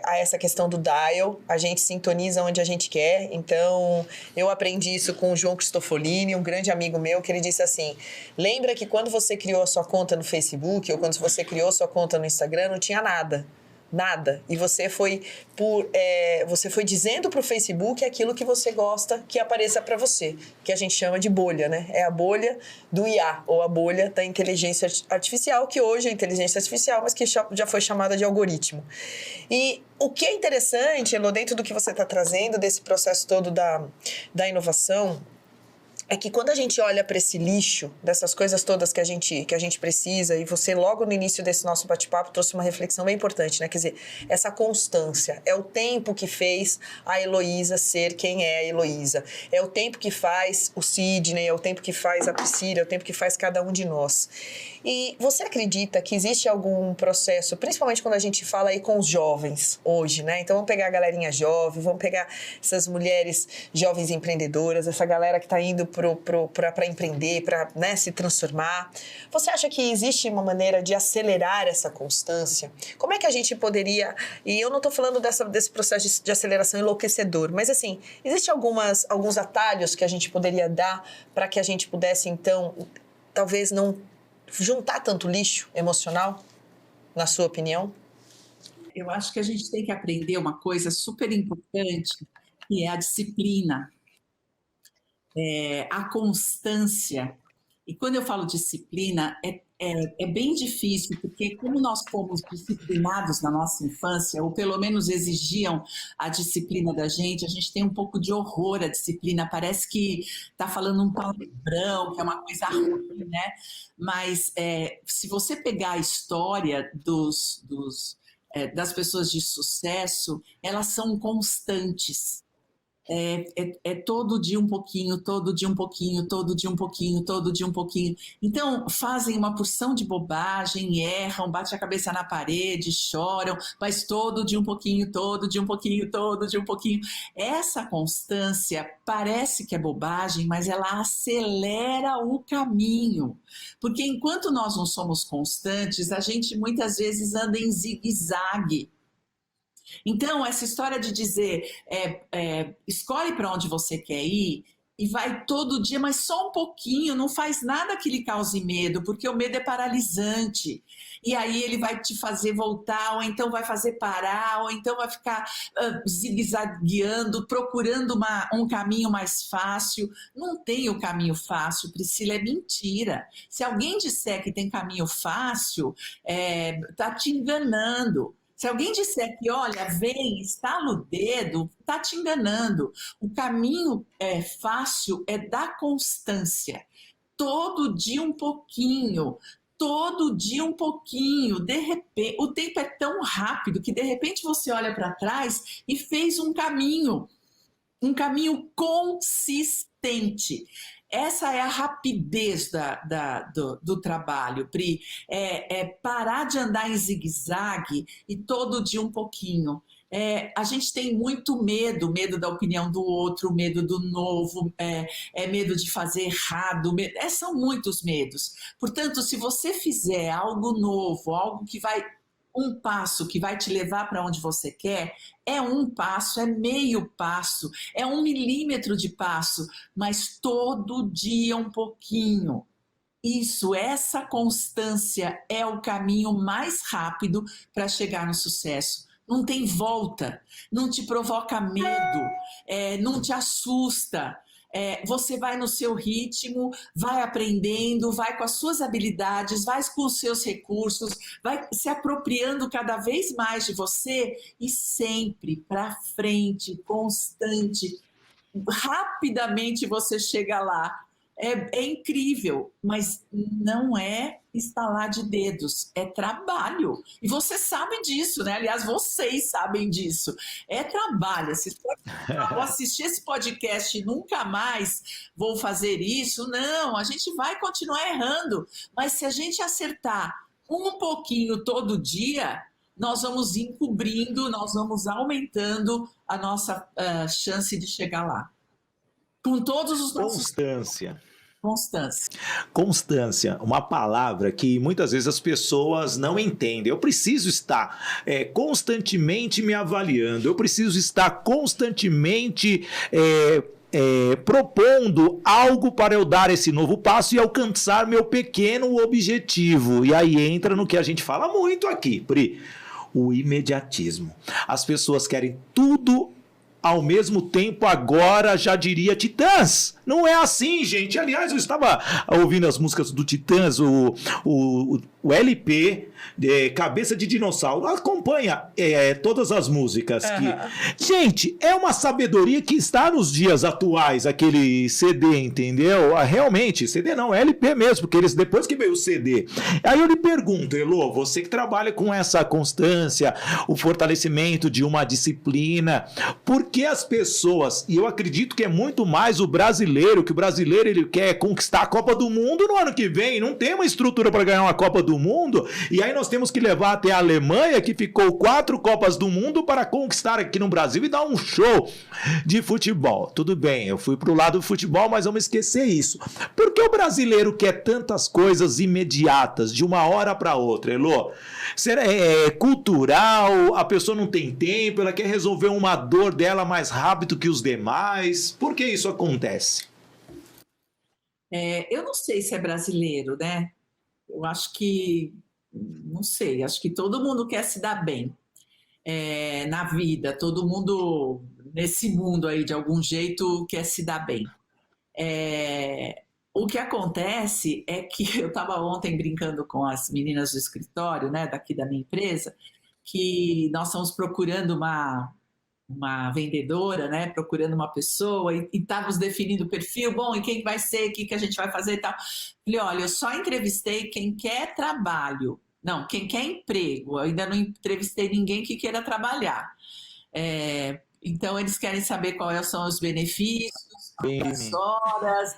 a essa questão do dial. A gente sintoniza onde a gente quer. Então, eu aprendi isso com o João Cristofolini, um grande amigo meu, que ele disse assim, lembra que quando você criou a sua conta no Facebook ou quando você criou a sua conta no Instagram, não tinha nada. Nada. E você foi dizendo pro Facebook aquilo que você gosta que apareça para você, que a gente chama de bolha, né? É a bolha do IA, ou a bolha da inteligência artificial, que hoje é inteligência artificial, mas que já foi chamada de algoritmo. E o que é interessante, Elô, dentro do que você está trazendo, desse processo todo da inovação, é que quando a gente olha para esse lixo, dessas coisas todas que a gente precisa, e você logo no início desse nosso bate-papo trouxe uma reflexão bem importante, né? Quer dizer, essa constância, é o tempo que fez a Heloísa ser quem é a Heloísa, é o tempo que faz o Sidney, é o tempo que faz a Priscila, é o tempo que faz cada um de nós. E você acredita que existe algum processo, principalmente quando a gente fala aí com os jovens hoje, né? Então vamos pegar a galerinha jovem, vamos pegar essas mulheres jovens empreendedoras, essa galera que está indo para empreender, para, né, se transformar. Você acha que existe uma maneira de acelerar essa constância? Como é que a gente poderia... E eu não estou falando desse processo de aceleração enlouquecedor, mas assim, existem alguns atalhos que a gente poderia dar para que a gente pudesse, então, talvez não juntar tanto lixo emocional, na sua opinião? Eu acho que a gente tem que aprender uma coisa super importante, que é a disciplina. A constância. E quando eu falo disciplina, é bem difícil, porque como nós fomos disciplinados na nossa infância, ou pelo menos exigiam a disciplina da gente, a gente tem um pouco de horror à disciplina, parece que está falando um palavrão, que é uma coisa ruim, né? Mas se você pegar a história das pessoas de sucesso, elas são constantes. Todo dia um pouquinho, todo dia um pouquinho, todo dia um pouquinho, todo dia um pouquinho. Então, fazem uma porção de bobagem, erram, batem a cabeça na parede, choram, mas todo dia um pouquinho, todo dia um pouquinho, todo dia um pouquinho. Essa constância parece que é bobagem, mas ela acelera o caminho. Porque enquanto nós não somos constantes, a gente muitas vezes anda em zigue-zague. Então, essa história de dizer, escolhe para onde você quer ir e vai todo dia, mas só um pouquinho, não faz nada que lhe cause medo, porque o medo é paralisante. E aí ele vai te fazer voltar, ou então vai fazer parar, ou então vai ficar zigue-zagueando, procurando um caminho mais fácil. Não tem o caminho fácil, Priscila, é mentira. Se alguém disser que tem caminho fácil, está te enganando. Se alguém disser que, olha, vem, estala o dedo, está te enganando. O caminho fácil é da constância. Todo dia um pouquinho, todo dia um pouquinho. De repente, o tempo é tão rápido que de repente você olha para trás e fez um caminho consistente. Essa é a rapidez do trabalho, Pri. Parar de andar em zigue-zague e todo dia um pouquinho. A gente tem muito medo da opinião do outro, medo do novo, medo de fazer errado, são muitos medos. Portanto, se você fizer algo novo, algo que vai, um passo que vai te levar para onde você quer, é um passo, é meio passo, é 1 milímetro de passo, mas todo dia um pouquinho. Essa constância é o caminho mais rápido para chegar no sucesso. Não tem volta, não te provoca medo, não te assusta. Você vai no seu ritmo, vai aprendendo, vai com as suas habilidades, vai com os seus recursos, vai se apropriando cada vez mais de você e sempre para frente, constante. Rapidamente você chega lá. É incrível, mas não é estalar de dedos, é trabalho. E você sabe disso, né? Aliás, vocês sabem disso. É trabalho. Vou assistir esse podcast e nunca mais vou fazer isso. Não, a gente vai continuar errando. Mas se a gente acertar um pouquinho todo dia, nós vamos encobrindo, nós vamos aumentando a nossa chance de chegar lá. Com todos os nossos... Constância, uma palavra que muitas vezes as pessoas não entendem. Eu preciso estar constantemente me avaliando, eu preciso estar constantemente propondo algo para eu dar esse novo passo e alcançar meu pequeno objetivo. E aí entra no que a gente fala muito aqui, Pri, o imediatismo. As pessoas querem tudo ao mesmo tempo, agora, já diria Titãs. Não é assim, gente. Aliás, eu estava ouvindo as músicas do Titãs, o LP, Cabeça de Dinossauro. Acompanha todas as músicas. Gente, é uma sabedoria que está nos dias atuais, aquele CD, entendeu? Realmente, CD não, é LP mesmo, porque depois que veio o CD. Aí eu lhe pergunto, Elô, você que trabalha com essa constância, o fortalecimento de uma disciplina, por que as pessoas, e eu acredito que é muito mais o brasileiro, que o brasileiro ele quer conquistar a Copa do Mundo no ano que vem, não tem uma estrutura para ganhar uma Copa do Mundo, e aí nós temos que levar até a Alemanha, que ficou 4 Copas do Mundo, para conquistar aqui no Brasil e dar um show de futebol. Tudo bem, eu fui pro lado do futebol, mas vamos esquecer isso. Por que o brasileiro quer tantas coisas imediatas, de uma hora para outra, Elô? Será cultural? A pessoa não tem tempo, ela quer resolver uma dor dela mais rápido que os demais? Por que isso acontece? Eu não sei se é brasileiro, né? Eu acho que, não sei, acho que todo mundo quer se dar bem na vida, todo mundo nesse mundo aí, de algum jeito, quer se dar bem. O que acontece é que eu estava ontem brincando com as meninas do escritório, né, daqui da minha empresa, que nós estamos procurando uma vendedora, né, procurando uma pessoa e estávamos definindo o perfil, bom, e quem vai ser, o que a gente vai fazer e tal. Falei, olha, eu só entrevistei quem quer trabalho, não, quem quer emprego, eu ainda não entrevistei ninguém que queira trabalhar. Então, eles querem saber quais são os benefícios, as horas...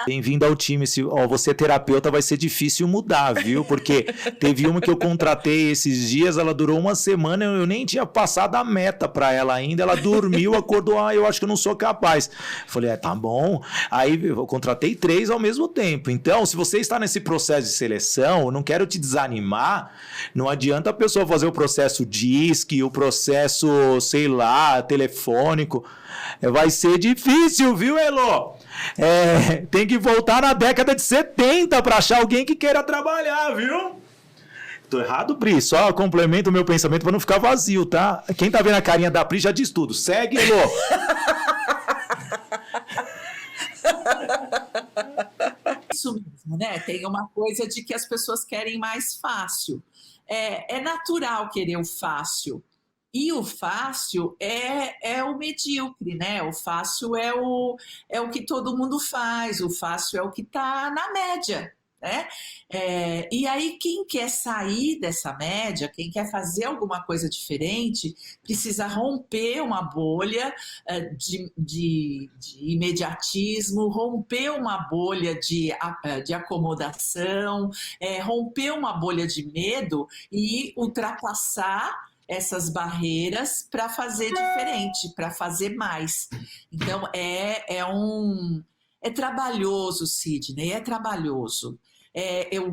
Bem-vindo ao time. Você é terapeuta, vai ser difícil mudar, viu? Porque teve uma que eu contratei esses dias, ela durou uma semana, eu nem tinha passado a meta para ela ainda, ela dormiu, acordou, eu acho que eu não sou capaz. Falei, tá bom. Aí eu contratei 3 ao mesmo tempo. Então, se você está nesse processo de seleção, eu não quero te desanimar, não adianta a pessoa fazer o processo DISC, o processo, sei lá, telefônico. Vai ser difícil, viu, Elô? Tem que voltar na década de 70 para achar alguém que queira trabalhar, viu? Tô errado, Pri? Só complemento o meu pensamento para não ficar vazio, tá? Quem tá vendo a carinha da Pri já diz tudo. Segue, Elô! Isso mesmo, né? Tem uma coisa de que as pessoas querem mais fácil. é natural querer o fácil. E o fácil é o medíocre, né? O fácil é o que todo mundo faz, o fácil é o que está na média, né? E aí, quem quer sair dessa média, quem quer fazer alguma coisa diferente, precisa romper uma bolha de imediatismo, romper uma bolha de acomodação, romper uma bolha de medo e ultrapassar essas barreiras para fazer diferente, para fazer mais. Então, é trabalhoso, Sidney, é trabalhoso.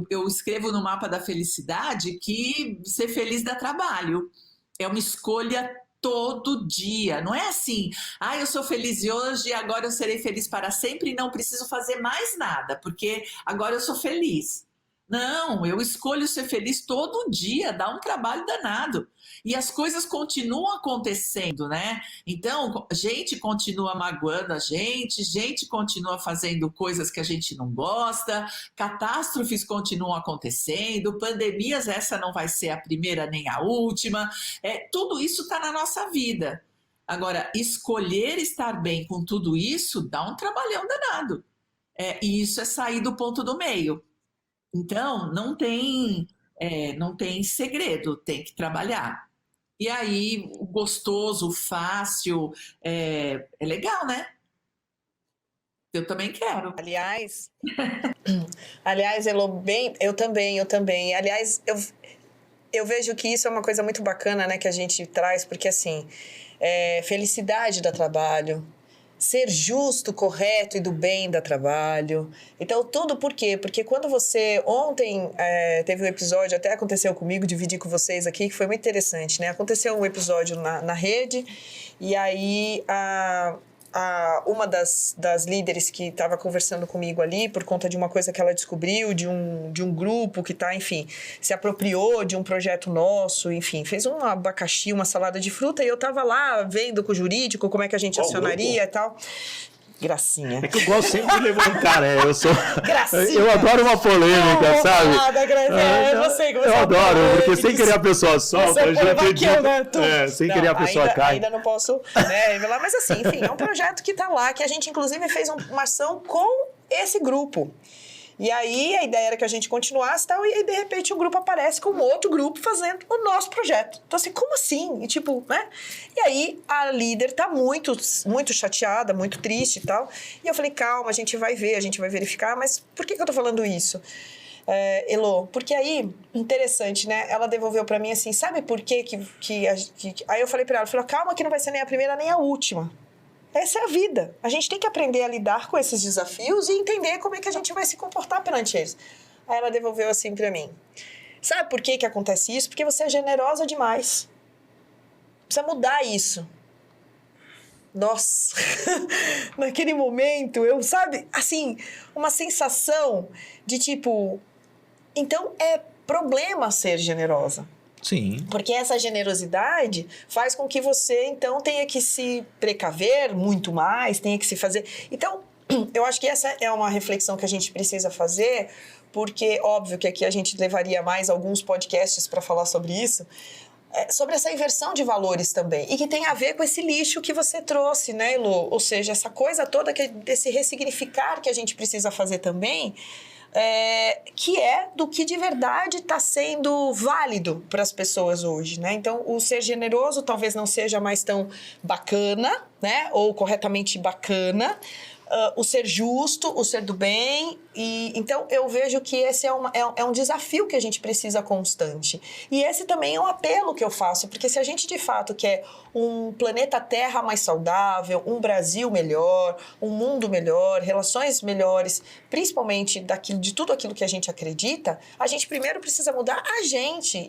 Eu escrevo no Mapa da Felicidade que ser feliz dá trabalho. É uma escolha todo dia. Não é assim, eu sou feliz hoje, agora eu serei feliz para sempre e não preciso fazer mais nada, porque agora eu sou feliz. Não, eu escolho ser feliz todo dia, dá um trabalho danado. E as coisas continuam acontecendo, né? Então, gente continua magoando a gente continua fazendo coisas que a gente não gosta, catástrofes continuam acontecendo, pandemias, essa não vai ser a primeira nem a última. Tudo isso está na nossa vida. Agora, escolher estar bem com tudo isso dá um trabalhão danado. E isso é sair do ponto do meio. Então, não tem segredo, tem que trabalhar. E aí, o gostoso, o fácil, é legal, né? Eu também quero. Aliás, Elô, eu também. Aliás, eu vejo que isso é uma coisa muito bacana, né, que a gente traz, porque assim, felicidade dá trabalho, ser justo, correto e do bem dá trabalho. Então, tudo por quê? Porque quando você... Ontem teve um episódio, até aconteceu comigo, dividi com vocês aqui, que foi muito interessante, né? Aconteceu um episódio na rede, e aí uma das líderes que estava conversando comigo ali, por conta de uma coisa que ela descobriu, de um grupo que está, enfim, se apropriou de um projeto nosso, enfim, fez um abacaxi, uma salada de fruta, e eu estava lá vendo com o jurídico como é que a gente acionaria e tal. Gracinha. É que eu gosto sempre de levantar, né? Gracinha. Eu adoro uma polêmica, sabe? Eu sei que você adoro, porque sem querer a pessoa solta, a gente... sem querer a pessoa cai. Ainda não posso revelar, mas assim, enfim, é um projeto que está lá, que a gente inclusive fez uma ação com esse grupo. E aí a ideia era que a gente continuasse e tal, e aí de repente o grupo aparece com outro grupo fazendo o nosso projeto. Então assim, como assim? E tipo, né? E aí a líder tá muito, muito chateada, muito triste e tal. E eu falei, calma, a gente vai ver, a gente vai verificar, mas por que eu tô falando isso? Elô, porque aí, interessante, né? Ela devolveu pra mim assim, sabe por quê Aí eu falei pra ela, calma que não vai ser nem a primeira nem a última. Essa é a vida. A gente tem que aprender a lidar com esses desafios e entender como é que a gente vai se comportar perante eles. Aí ela devolveu assim pra mim. Sabe por que acontece isso? Porque você é generosa demais. Precisa mudar isso. Nossa! Naquele momento, sabe, assim, uma sensação de tipo... Então, é problema ser generosa. Sim. Porque essa generosidade faz com que você, então, tenha que se precaver muito mais, tenha que se fazer... Então, eu acho que essa é uma reflexão que a gente precisa fazer, porque, óbvio, que aqui a gente levaria mais alguns podcasts para falar sobre isso, sobre essa inversão de valores também, e que tem a ver com esse lixo que você trouxe, né, Elô? Ou seja, essa coisa toda, desse ressignificar que a gente precisa fazer também... que é do que de verdade está sendo válido para as pessoas hoje, né? Então, o ser generoso talvez não seja mais tão bacana, né? Ou corretamente bacana. O ser justo, o ser do bem. Então, eu vejo que esse é um desafio que a gente precisa constante. E esse também é um apelo que eu faço, porque se a gente de fato quer um planeta Terra mais saudável, um Brasil melhor, um mundo melhor, relações melhores, principalmente de tudo aquilo que a gente acredita, a gente primeiro precisa mudar a gente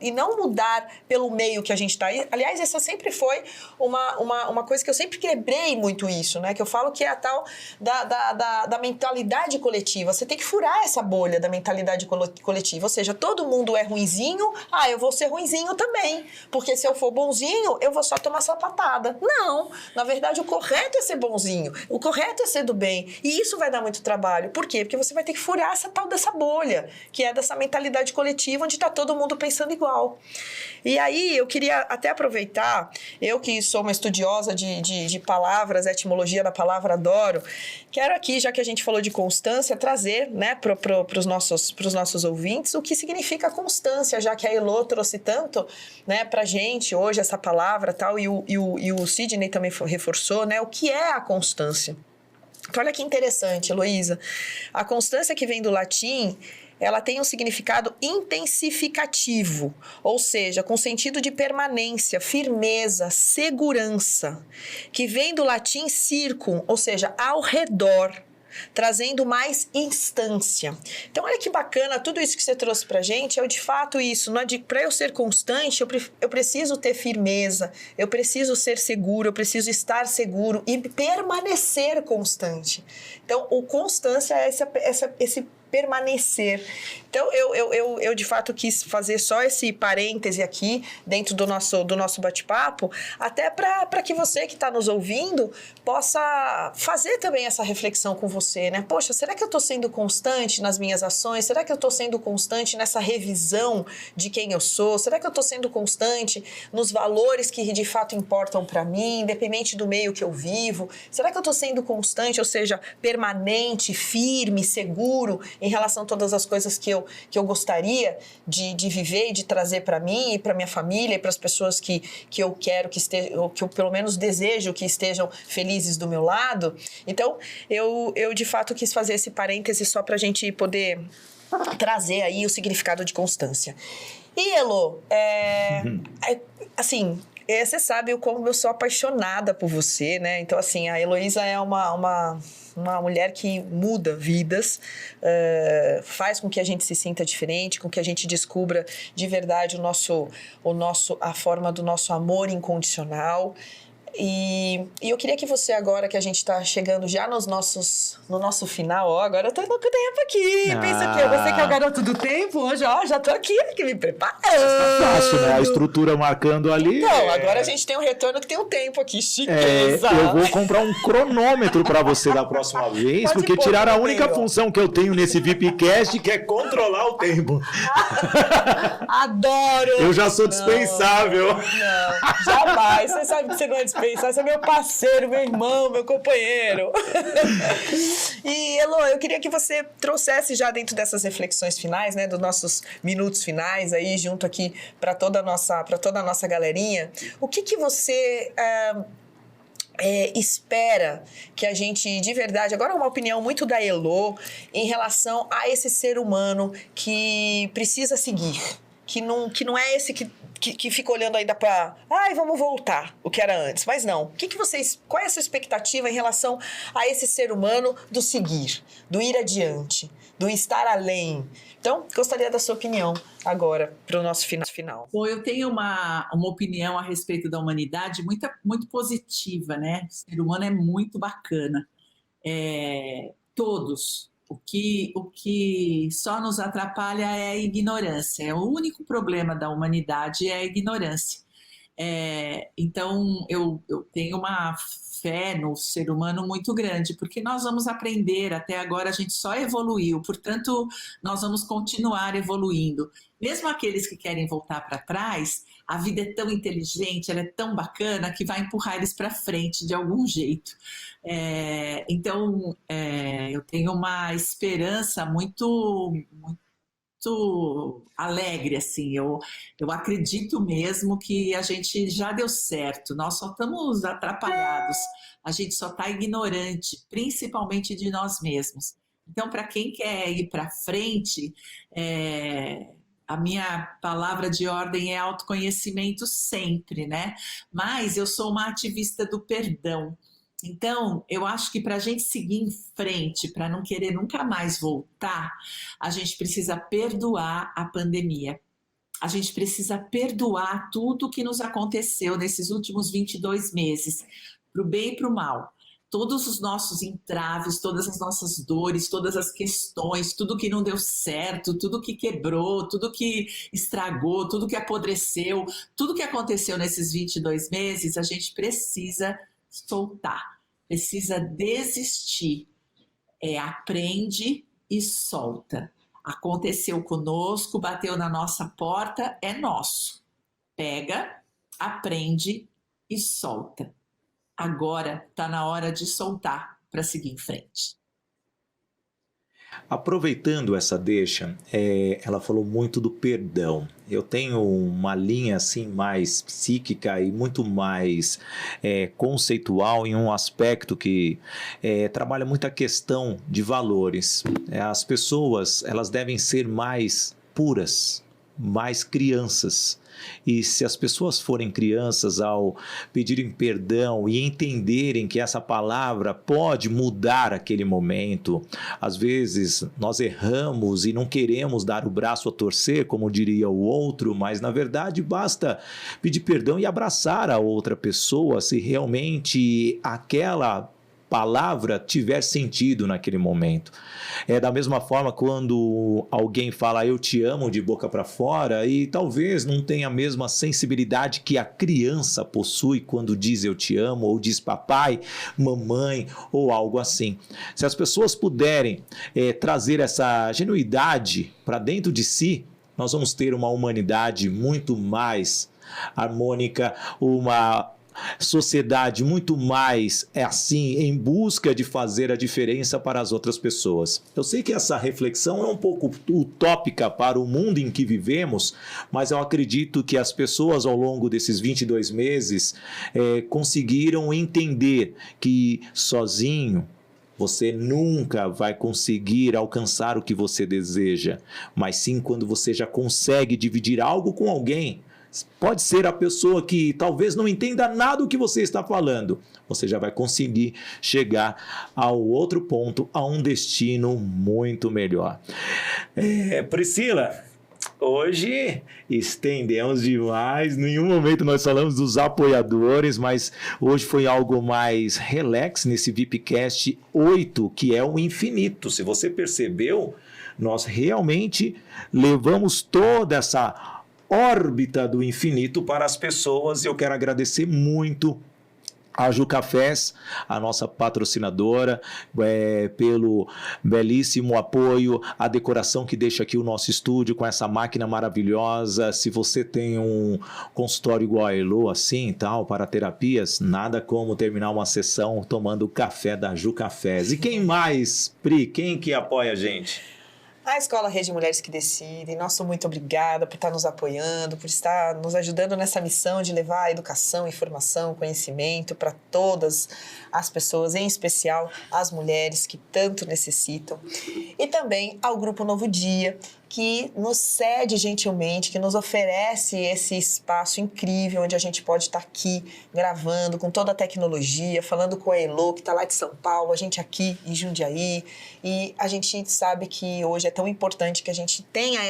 e não mudar pelo meio que a gente está. Aliás, essa sempre foi uma coisa que eu sempre quebrei muito isso, né? Que eu falo que é a tal da mentalidade coletiva coletiva, você tem que furar essa bolha da mentalidade coletiva, ou seja, todo mundo é ruinzinho, eu vou ser ruinzinho também, porque se eu for bonzinho, eu vou só tomar sapatada. Não, na verdade o correto é ser bonzinho, o correto é ser do bem, e isso vai dar muito trabalho. Por quê? Porque você vai ter que furar essa tal dessa bolha, que é dessa mentalidade coletiva, onde está todo mundo pensando igual. E aí, eu queria até aproveitar, eu que sou uma estudiosa de palavras, etimologia da palavra adoro, quero aqui, já que a gente falou de constância, trazer, né, para os nossos ouvintes o que significa constância, já que a Elô trouxe tanto, né, pra gente hoje essa palavra tal, e o Sidney também reforçou, né, o que é a constância. Então, olha que interessante, Heloísa. A constância que vem do latim, ela tem um significado intensificativo, ou seja, com sentido de permanência, firmeza, segurança, que vem do latim circum, ou seja, ao redor, trazendo mais instância. Então, olha que bacana, tudo isso que você trouxe pra gente é de fato isso. Para eu ser constante, eu preciso ter firmeza, eu preciso ser seguro, eu preciso estar seguro e permanecer constante. Então, o constância é esse permanecer. Então, eu de fato quis fazer só esse parêntese aqui dentro do nosso bate-papo, até para que você que está nos ouvindo possa fazer também essa reflexão com você, né? Poxa, será que eu estou sendo constante nas minhas ações? Será que eu estou sendo constante nessa revisão de quem eu sou? Será que eu estou sendo constante nos valores que de fato importam para mim, independente do meio que eu vivo? Será que eu estou sendo constante, ou seja, permanente, firme, seguro em relação a todas as coisas que eu gostaria de viver e de trazer para mim e para minha família e para as pessoas que eu quero que estejam, ou que eu pelo menos desejo que estejam felizes do meu lado? Então, eu de fato quis fazer esse parêntese só para a gente poder trazer aí o significado de constância. E, Elô, assim, você sabe o como eu sou apaixonada por você, né? Então, assim, a Heloísa é uma mulher que muda vidas, faz com que a gente se sinta diferente, com que a gente descubra de verdade a forma do nosso amor incondicional. E eu queria que você agora, que a gente está chegando já no nosso final, agora eu tô no tempo aqui, pensa que você que é o garoto do tempo, hoje, já tô aqui me preparando. Tá fácil, né? A estrutura marcando ali. Então, agora a gente tem um retorno que tem um tempo aqui, chiqueza. Eu vou comprar um cronômetro para você da próxima vez, Pode porque pôr, tiraram a meu única Deus. função que eu tenho nesse VIPcast, que é controlar o tempo. Adoro! Eu já sou dispensável. Não, jamais. Você sabe que você não é dispensável. Você é meu parceiro, meu irmão, meu companheiro. E, Elô, eu queria que você trouxesse já dentro dessas reflexões finais, né, dos nossos minutos finais aí, junto aqui para toda a nossa galerinha, o que você espera que a gente, de verdade, agora é uma opinião muito da Elô, em relação a esse ser humano que precisa seguir, que não é esse que fica olhando ainda para, vamos voltar, o que era antes. Mas não. Qual é a sua expectativa em relação a esse ser humano do seguir, do ir adiante, do estar além? Então, gostaria da sua opinião agora para o nosso final. Bom, eu tenho uma opinião a respeito da humanidade muito positiva, né? O ser humano é muito bacana. Todos. O que só nos atrapalha é a ignorância. O único problema da humanidade é a ignorância. Então, eu tenho uma fé no ser humano muito grande, porque nós vamos aprender, até agora a gente só evoluiu, portanto, nós vamos continuar evoluindo. Mesmo aqueles que querem voltar para trás, a vida é tão inteligente, ela é tão bacana, que vai empurrar eles para frente de algum jeito. Então, eu tenho uma esperança muito alegre, assim. Eu acredito mesmo que a gente já deu certo, nós só estamos atrapalhados, a gente só está ignorante, principalmente de nós mesmos. Então, para quem quer ir para frente, a minha palavra de ordem é autoconhecimento sempre, né? Mas eu sou uma ativista do perdão. Então, eu acho que para a gente seguir em frente, para não querer nunca mais voltar, a gente precisa perdoar a pandemia. A gente precisa perdoar tudo o que nos aconteceu nesses últimos 22 meses, para o bem e para o mal. todos os nossos entraves, todas as nossas dores, todas as questões, tudo que não deu certo, tudo que quebrou, tudo que estragou, tudo que apodreceu, tudo que aconteceu nesses 22 meses, a gente precisa soltar, precisa desistir. Aprende e solta. Aconteceu conosco, bateu na nossa porta, é nosso. Pega, aprende e solta. Agora está na hora de soltar para seguir em frente. Aproveitando essa deixa, ela falou muito do perdão. Eu tenho uma linha assim mais psíquica e muito mais conceitual em um aspecto que trabalha muito a questão de valores. As pessoas, elas devem ser mais puras, mais crianças. E se as pessoas forem crianças ao pedirem perdão e entenderem que essa palavra pode mudar aquele momento, às vezes nós erramos e não queremos dar o braço a torcer, como diria o outro, mas na verdade basta pedir perdão e abraçar a outra pessoa se realmente aquela palavra tiver sentido naquele momento. Da mesma forma quando alguém fala eu te amo de boca para fora e talvez não tenha a mesma sensibilidade que a criança possui quando diz eu te amo ou diz papai, mamãe ou algo assim. Se as pessoas puderem trazer essa genuidade para dentro de si, nós vamos ter uma humanidade muito mais harmônica, uma sociedade muito mais assim em busca de fazer a diferença para as outras pessoas. Eu sei que essa reflexão é um pouco utópica para o mundo em que vivemos, mas eu acredito que as pessoas ao longo desses 22 meses conseguiram entender que sozinho você nunca vai conseguir alcançar o que você deseja, mas sim quando você já consegue dividir algo com alguém. Pode ser a pessoa que talvez não entenda nada do que você está falando. Você já vai conseguir chegar ao outro ponto, a um destino muito melhor. Priscila, hoje estendemos demais. Em nenhum momento nós falamos dos apoiadores, mas hoje foi algo mais relax nesse VIPcast 8, que é o infinito. Se você percebeu, nós realmente levamos toda essa órbita do infinito para as pessoas. Eu quero agradecer muito a Ju Cafés, a nossa patrocinadora, pelo belíssimo apoio, a decoração que deixa aqui o nosso estúdio com essa máquina maravilhosa. Se você tem um consultório igual a Elo, assim e tal, para terapias, nada como terminar uma sessão tomando o café da Ju Cafés. E quem mais, Pri? Quem que apoia a gente? A Escola Rede Mulheres que Decidem, nosso muito obrigada por estar nos apoiando, por estar nos ajudando nessa missão de levar a educação, informação, conhecimento para todas as pessoas, em especial as mulheres que tanto necessitam. E também ao Grupo Novo Dia, que nos cede gentilmente, que nos oferece esse espaço incrível onde a gente pode estar aqui gravando com toda a tecnologia, falando com a Elo, que está lá de São Paulo, a gente aqui em Jundiaí. E a gente sabe que hoje é tão importante que a gente tenha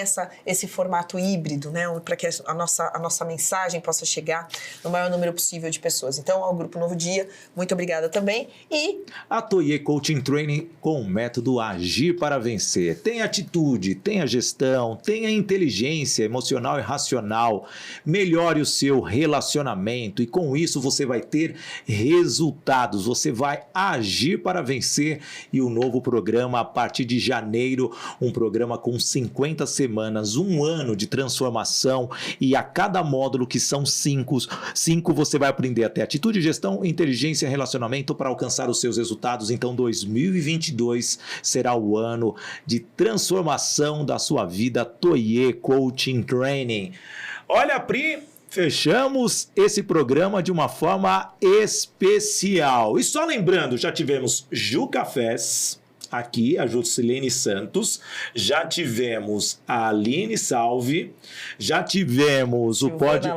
esse formato híbrido, né, para que a nossa mensagem possa chegar no maior número possível de pessoas. Então, ao Grupo Novo Dia, muito obrigada também. E a Toye Coaching Training com o método Agir para Vencer. Tem atitude, tem a gestão, tenha inteligência emocional e racional, melhore o seu relacionamento e com isso você vai ter resultados, você vai agir para vencer. E o novo programa a partir de janeiro, um programa com 50 semanas, um ano de transformação e a cada módulo que são 5 você vai aprender até atitude, gestão, inteligência e relacionamento para alcançar os seus resultados. Então 2022 será o ano de transformação da sua vida. Toye Coaching Training. Olha, Pri, fechamos esse programa de uma forma especial. E só lembrando, já tivemos Ju Cafés aqui, a Juscelene Santos, já tivemos a Aline Salve, já tivemos Silvana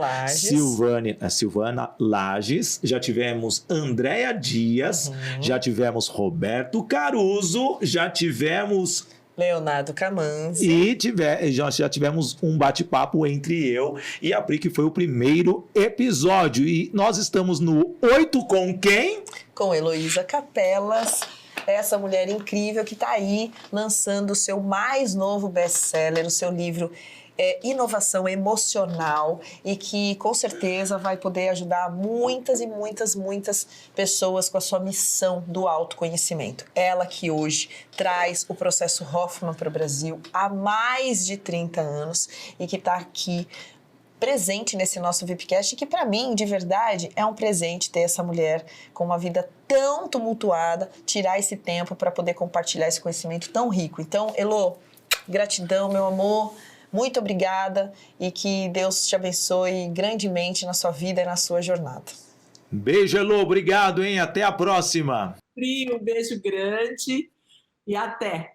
Lages, já tivemos Andréa Dias, já tivemos Roberto Caruso, já tivemos Leonardo Camanzi. E já tivemos um bate-papo entre eu e a Pri, que foi o primeiro episódio. E nós estamos no 8 com quem? Com Heloísa Capelas, essa mulher incrível que está aí lançando o seu mais novo best-seller, o seu livro Inovação Emocional, e que com certeza vai poder ajudar muitas e muitas pessoas com a sua missão do autoconhecimento. Ela que hoje traz o processo Hoffman para o Brasil há mais de 30 anos e que está aqui presente nesse nosso VIPcast, que para mim, de verdade, é um presente ter essa mulher com uma vida tão tumultuada, tirar esse tempo para poder compartilhar esse conhecimento tão rico. Então, Elo, gratidão, meu amor, muito obrigada e que Deus te abençoe grandemente na sua vida e na sua jornada. Beijo, Elô, obrigado, hein? Até a próxima. Pri, um beijo grande e até!